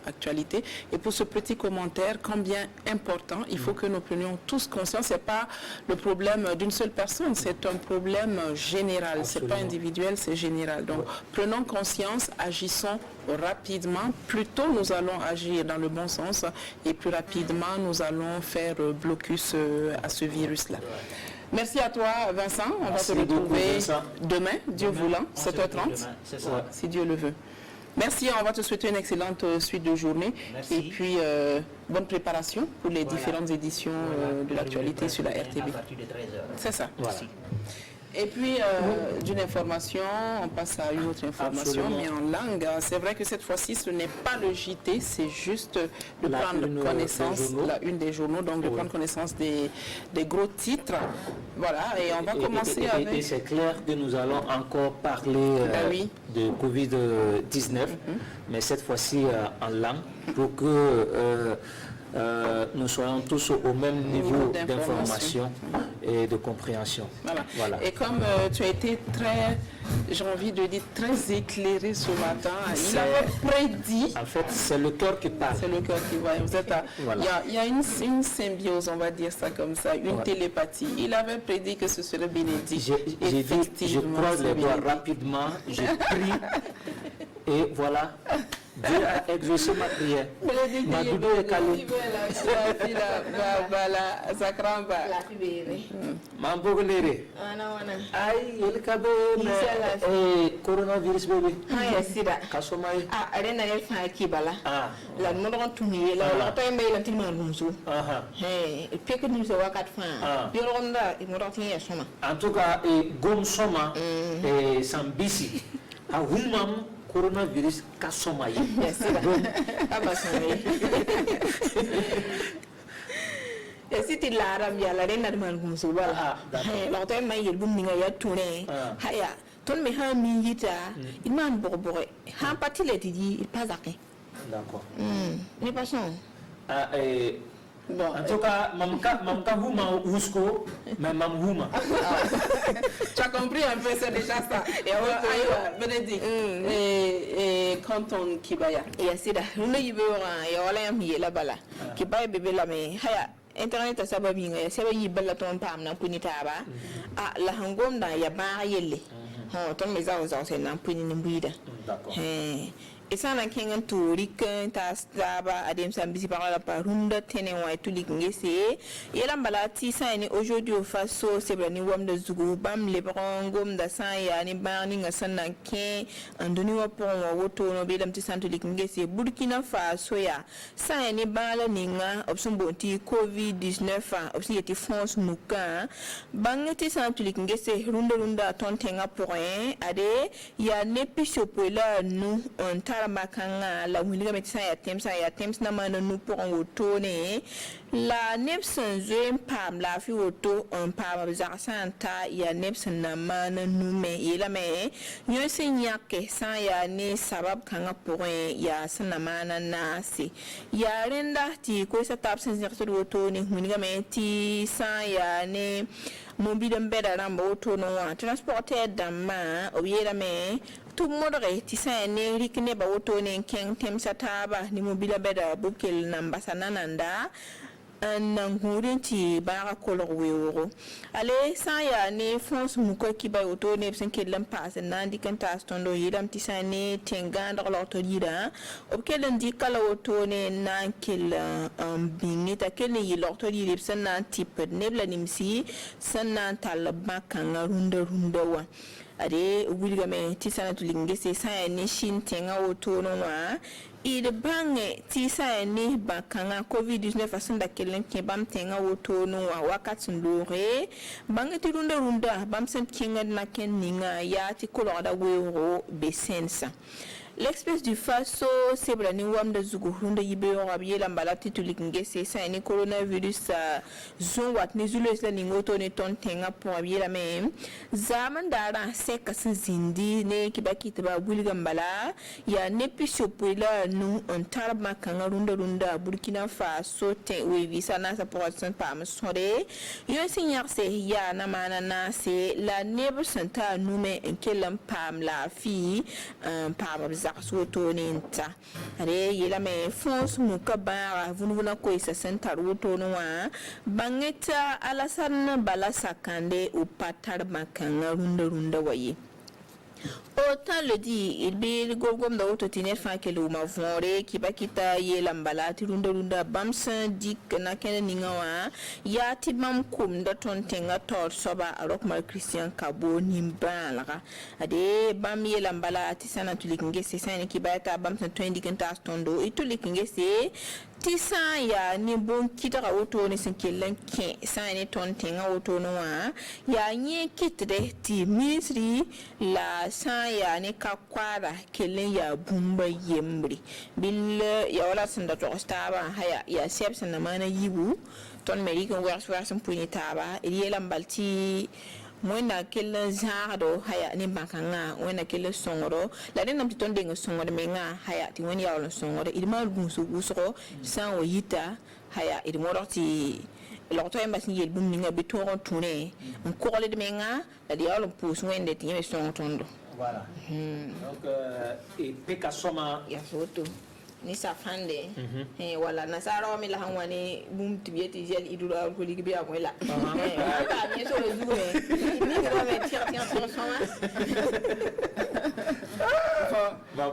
actualité et pour ce petit commentaire combien important. Il faut que nous prenions tous conscience. Ce n'est pas le problème d'une seule personne, c'est un problème général. Ce n'est pas individuel, c'est général. Donc, prenons conscience, agissons rapidement. Plus tôt nous allons agir dans le bon sens et plus rapidement nous allons faire blocus à ce virus-là. Merci à toi, Vincent. On va se retrouver demain, Dieu voulant, 7h30, si Dieu le veut. Merci, on va te souhaiter une excellente suite de journée. Merci. Et puis, bonne préparation pour les différentes éditions de l'actualité sur la RTB. À partir de 13h. C'est ça. Merci. Et puis, d'une information, on passe à une autre information, mais en langue. C'est vrai que cette fois-ci, ce n'est pas le JT, c'est juste de prendre connaissance, la une des journaux, donc de prendre connaissance des gros titres. Voilà, et on va commencer avec... Et c'est clair que nous allons encore parler de Covid-19, mais cette fois-ci en langue, pour que... nous soyons tous au même niveau d'information et de compréhension. Voilà. Et comme tu as été très, j'ai envie de dire, très éclairé ce matin, il avait prédit... En fait, c'est le cœur qui parle. C'est le cœur qui va. Vous êtes il y a une symbiose, on va dire ça comme ça, une télépathie. Il avait prédit que ce serait bénédit. J'ai dit, je croise les doigts rapidement, je prie, et voilà. Dieu a exaucé ma prière. Ma doudou est calée. Mamboglere. Aïe, il cabe coronavirus bébé. Kasomai. Arena el fa kibala. La no tu ni la ta me la tilma nunsu. Peke ni se wakat fa. Bironda e morati soma. En tout cas, gom soma et sambisi. A wilmam coronavirus kasomai. Et si tu l'as ramené la reine de Malgunsuba, l'auteur m'a dit boum n'ingaya tourné, haya, ton me ha minita, il m'a borboré, ha pati le dit, il pas à rien. D'accord. N'est pas ça. Bon, en tout cas, mamka huma usko, mais mam huma. Tu as compris un peu, c'est déjà ça. Et alors, Bénédicte, et canton Kibaya. Et c'est là, nous y verrons, et on l'a mis là-bas. Kibaya bébé la mais, haya. Internet a sababu nga sebe yi bella ton pam na punita ba la hangom da ya ba yelle ton me za se na puni ni buida d'accord et ça na kengan touri kan ta staba adem sam bisi par la parunda tene wa tulik ngese yela mbalati sa ni aujourd'hui au faso c'est brani wam de zugu bam le brangom da sa ya ni bani nga sanna ken andoni wa pon wa woto no be dam ti santulik ngese Burkina Faso ya sa ya ni bala ninga option bonti covid-19 option yeti France muka bangati santulik ngese runda ton tenga point ade ya nepisho pola nu on makanga la wiliga metisa ya temps na mana nu pour otone la nepson zoem pam la fi oto on pam za santa ya nepson na mana nu me yela me yo senyake sa ya ni sabab kanga pour ya sana mana nasi ya renda ti ko sa tap sen zerto otone wiliga meti sa ya ni mobile mbeda ramba otono wa transporter dama oyela me tout modere ti sa ne rikne ba woto ne ken tem sataba ni mobile beda bukel nambasana nanda nangurin ti bara kolor weworo ale sa ya ne France muko ki ba woto ne sen kelam pass nandi kan ta stondo yidam ti sa ne tenganda lo to yida obkel ndi kala woto ne nan kel bingita kel ni lo to yidip sen nan tip ne bla nimsi sen nan tal bakanga runda wa ade wiliga me tisana tulingese sa ni shin tenga woto no wa ide bange tisa ni bakanga covid-19 asunda kelen ke bam tenga woto no wa wakatun lore bange runda bam sen kinga na ken ninga ya ti kolora wero besensa l'espèce du faso sebrani wam da zugu hunda yibe rabiye la mbalati tulingese sa ni coronavirus zon wat ni zulu isla ni ngoto ne ton tenga pour rabiye la même zaman dara seka zindi ne kibaki taba buliga mbala ya nepisho poila nu on tarba kanga runda Burkina Faso te we visa na sa pour pa amsore yo signar se ya na mana na se la nebe santa nume enkelam pam la fi pam woto nenta are yela me France muka bara vunvuna ko isa center woto no wa bangeta alasan balasa kande upatar makanga runda waye autant le dit il bi gogom da woto tiner fa ke lu ma vore ki bakita ye lambala ti runda bamsan dik na ken ninga wa ya ti mam kum da ton tenga tor soba arok mar Christian Kabo nimbala ade bam ye lambala ti sana tulik ngese sana ki bata bamsan 20 kan ta stondo itulik ngese tisa ya ni bon kitara woto ne sin kelen ke sa ne ton tenga woto no wa ya nye kitre ti ministry la sa ya ne ka kwara kelen ya bumba yembre bil ya wala sin da to staba haya ya sepsen na mana yibu ton american wars puni taba iri lambalti moina kelen zaro haya ni bakanga wena kelen songoro la den namti ton denga songoro menga haya ti woni ya wala songoro idma gunsu gusoro san o yita haya idmo roti lokto embassy yel bum ninga be toron tourné on korle de menga la di wala pous wende ti yeme song tondo voilà donc et peka soma ya foto ni safande wala nasara mi la hanwani bum tibiyeti gel idura ko ligi biya ko la ba mi so zuwe ni ga me tiens soma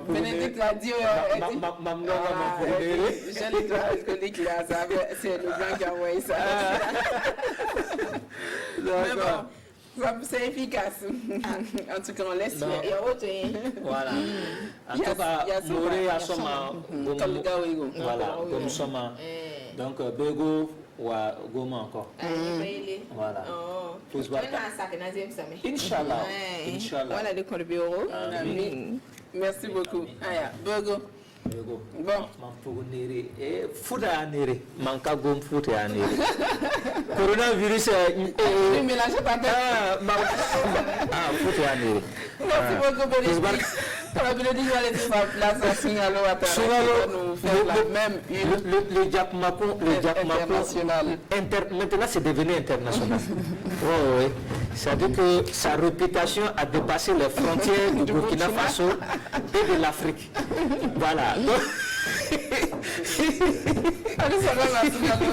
Bénédicte a dit je alcoolique là, c'est le blanc qui a envoyé ça. Mais bon, c'est efficace. En tout cas, on laisse. Voilà. En tout cas, Moré a soma. Voilà, comme soma. Donc, Bego ou Goma encore. Voilà. Inch'Allah. Voilà le bureau. Merci beaucoup. Aya, Bego. Bon. Coronavirus. Tu mélanges ta tête. Merci beaucoup, Bénédicte. La Bénédicte va laisser sa place à Singalo nous faire la même le Jack Macron international. Maintenant, c'est devenu international. Oui. C'est-à-dire que sa réputation a dépassé les frontières du Burkina Faso et de l'Afrique. Voilà. Allez, ça va, Singalo.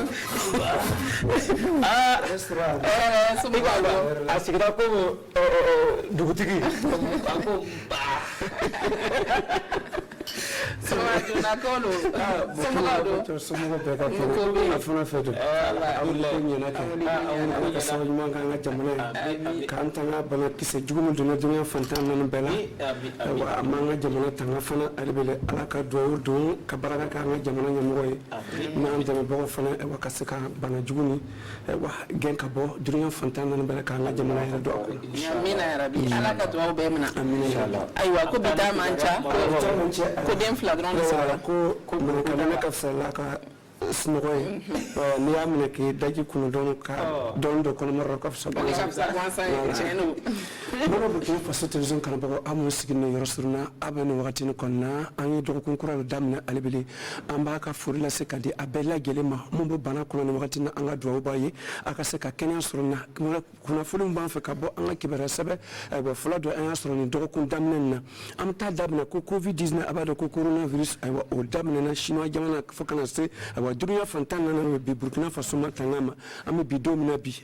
dunia fantana na bi Burkina Faso matangama ame bidomina bi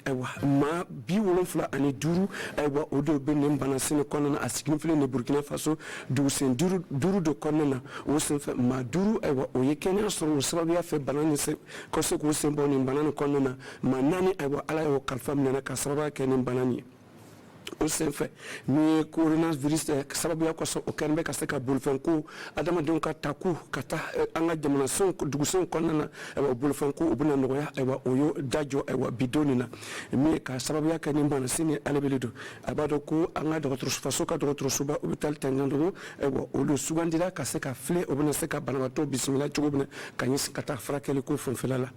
ma bi wolofla ani duru odo be ne bana sene konna asignifle ne Burkina Faso du sen duru do konna o sen fe ma duru o yekenya so sababu ya fe banani se ko se ko sen boni banani konna ma nani ala o kalfam ne ka sababa ke ne banani o sen fe ni coronavirus sababu ya kwaso o kenbe ka se ka bulfenko adama don ka taku kata anga jamana son duguson konna bulfenko obuna no ya oyo dajo bidoni na mi ka sababu ya kan bana sini alebeledo abado ko anga docteur faso ka docteur suba hospital tangando o lo sugandira ka se ka fle obuna se ka bana to bismillah chugubna kanyis kata frakele ko fonfelala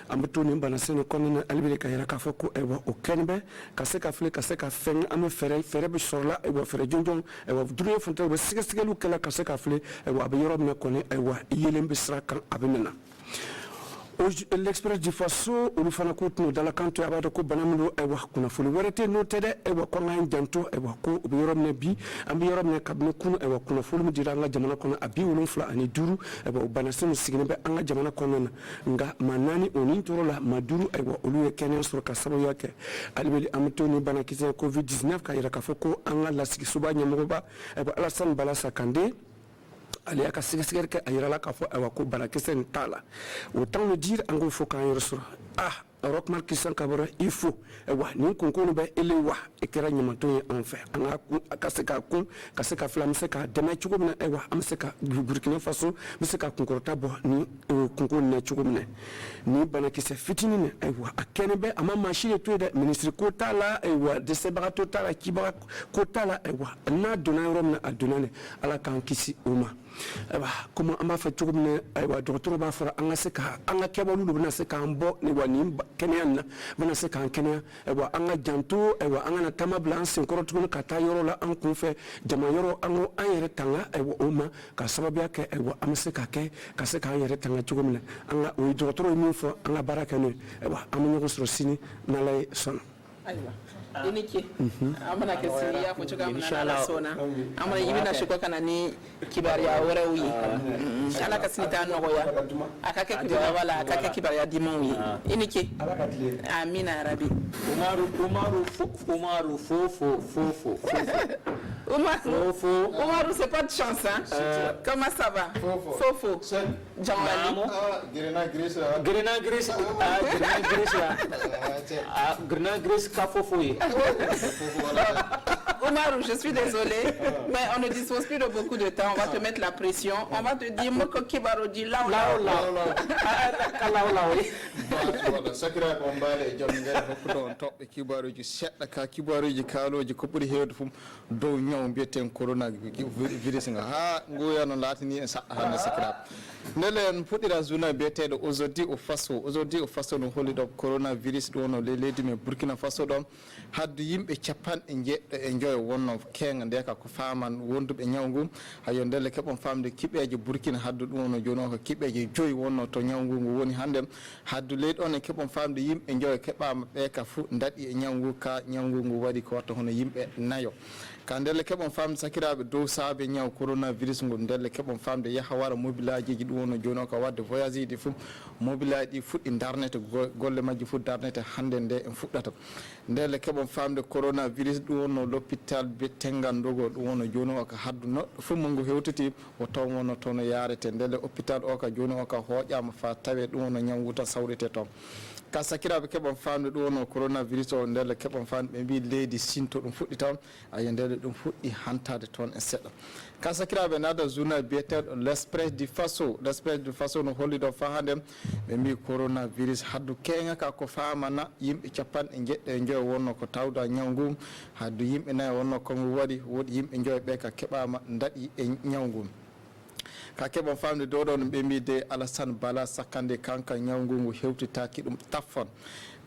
ambato ni bana sini konna alebele ka yara ka foko o kenbe ka se ka fle ka se ka fen ame fere be sorla fere jonjon duniya fonta be sigasigelu kala ka se ka fle abe yoro me kone yelembe sra kan abenana l'expérience du Faso ulu fana ko tunu dala kanto abado ko banamilo kuna fulu werete no tede ko ngan janto ko be yorom ne bi am yorom ne kabne kunu kuna fulu mi diranga jamana kono abi wulun fula ani duru banasinu sigine be anga jamana kono nga manani onin torola maduru ulu kenen sur ka sabo yake albeli amtoni bana kise covid-19 ka ira ka foko anga la sigi suba nyamoba alasan balasa kande ali aka sigasir ka ayira la ka fo ko barakisen tala autant le dire en faut quand il Rockmar Kisan Kabara, il faut ni concours be ele wa ekera nyamanto en fait anga akaseka kun kaseka flam seka deme chugumna amseka Burkina Faso miseka konkorta bo ni concours na chugumna ni bana kise fitini ne akene be ama machine to de ministre kota la de sebara total kiba kota la na dona romna adonane ala kan kisi uma comment amba fa chugumna docteur ba fara anga seka anga kebolu bna seka ambo ni wani Kenyan bana se kan Kenya anga janto anga na tamabla sen korotun ka ta yoro la an kun fe jama yoro ango an yere tanga oma ka sababu yake amse ka ke ka se kan yere tanga chugumna anga o docteur mi fo anga baraka ne amunyo ko sini na lay son aywa iniki amana ke sini ya fucho kama na sona amana yibina shiko kana ni kibari ya wore wi ala ka sini ta no ya akake kibari wala akake kibari ya dimon wi iniki amina rabi Umaru fofo Umaru c'est pas de chance hein comment ça va fofo Jean-Ali Grena Gris ka fofo yi Omarou, je suis désolée, mais on ne dispose plus de beaucoup de temps. On va te mettre la pression. On va te dire, Moko Kibaro dit là. Sakira Bombale, John Gay, top Kibaro, you set the Kakibaro, you Carlo, you couple here from Dognon, Beaten Corona, virus in a ha, Goyan and Latin and Sakira. Nellen put it as Zuna Beated, Ozodi of Faso, no holiday of coronavirus, one of the lady in Burkina Faso, had the Yim a Japan and yet enjoy one of Kang and Deka farm and wound up in Yangu. I yondele kept on farm the keep edge Burkina had one of Jono, keep edge joy one or Tonyangu, one hand had to late on and kept on farm the Yim enjoy kept Eka food and that Yangu ka Yangu, what quarter on a Yim at Nayo. Kandele kept on farm Sakira do sabe nyao coronavirus ngundele kept on farm the Yahawara mobilize you one Jono Kawa the voyage the food mobilize the food internet golle maji food internet hand and there and food that ndele kept on farm the coronavirus do no l'hôpital betengan dogo one Jono ka had not fumungu heutiti woto wono tono yare tendele hôpital oka Jono ka hoja mafa tawe do no nyanguta sawrete to Kasakira be kept on farm the do no coronavirus or ndele kept on farm maybe lady sinto dum food town ayendele dum food I hunter the ton etc. Kasakira be another zona better less press the faso no holiday of handem maybe coronavirus hadu Kenya ka ko fama na yim Japan enjoy wono ko tawda nyangu hadu yim ena wono ko wadi wodi yim enjoy be ka kebama ndadi nyangu ka kebon famde dodo no be de Alassane Bala sakande kanka nyangu ngu hewti taki dum tafon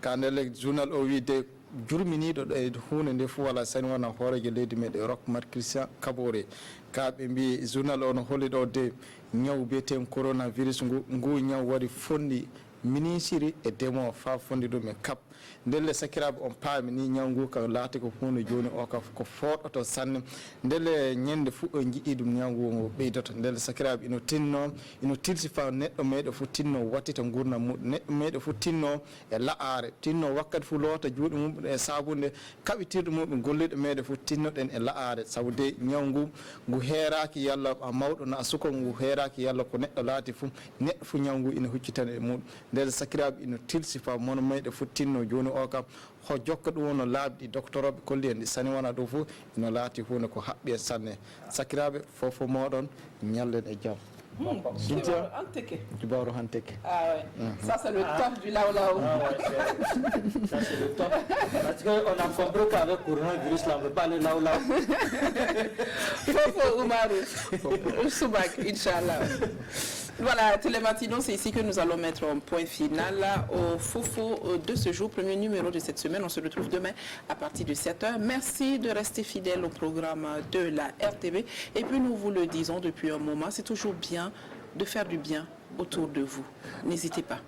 ka nele journal o wi de jurminiɗo ɗo e hunde nde fof wala sani wona hoorejo leydi meɗe Roch Marc Christian Kabore ka ɓe mbi journal o no holli ɗo de ñaw biyeten coronavirus ngu ñaw waɗi fondi ministre e demo fa fondi ɗum e kap ndelle sakiraɓe on paami ni ñaw ngu ka laati ko hunde joni o ka ko foɗoto sanne ndelle ñande fu o jiiɗi ɗum ñaw ngu ngo ɓeydoto ndelle sakiraɓe ino tinno ino tilsi fa neɗɗo meɗo fu tinno wattita gurdam muɗum neɗɗo meɗo fu tinno e la'are tinno wakkati fu loota juuɗe mum e sabunde kaɓitirɗe muɗum golliɗo meɗe fu tinnoɗen e la'are sabu de ñaw ngu heeraki yalla a mawɗo na a sukol ngu heeraki yalla ko neɗɗo laati fu neɗɗo fu ñaw ngu ina huccitana e muɗum ndelle sakiraɓe ino tilsi fa mono meɗe fu tinno joni o kam ho jokka ɗum wono laabi ɗi docteur oɓe kolli en ɗi sani wona ɗo fof ino laati hunde ko haɓɓi e sanne sakiraɓe fofo moɗon ñallen e jaam Djibaro Hanteke. Ah ouais. Ça c'est le top du Lao. Ça c'est le top. Parce qu'on a compris qu'avec coronavirus là on ne peut pas aller Lao. Fofo Oumarou. Soubak, Inch'Allah. Voilà, Télématinons, c'est ici que nous allons mettre un point final au Fofo de ce jour, premier numéro de cette semaine. On se retrouve demain à partir de 7h. Merci de rester fidèle au programme de la RTV. Et puis nous vous le disons depuis un moment, c'est toujours bien de faire du bien autour de vous. N'hésitez pas.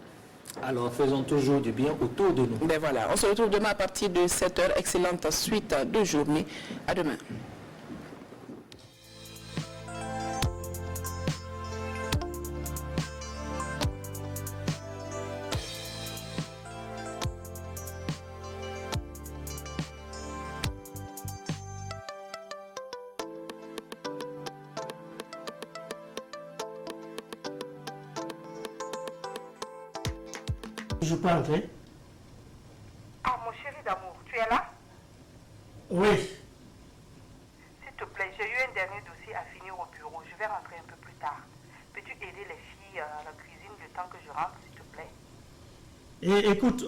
Alors faisons toujours du bien autour de nous. Ben voilà, on se retrouve demain à partir de 7h. Excellente suite de journée. À demain. Je peux entrer? Ah, mon chéri d'amour, tu es là? Oui. S'il te plaît, j'ai eu un dernier dossier à finir au bureau. Je vais rentrer un peu plus tard. Peux-tu aider les filles à la cuisine le temps que je rentre, s'il te plaît? Et écoute,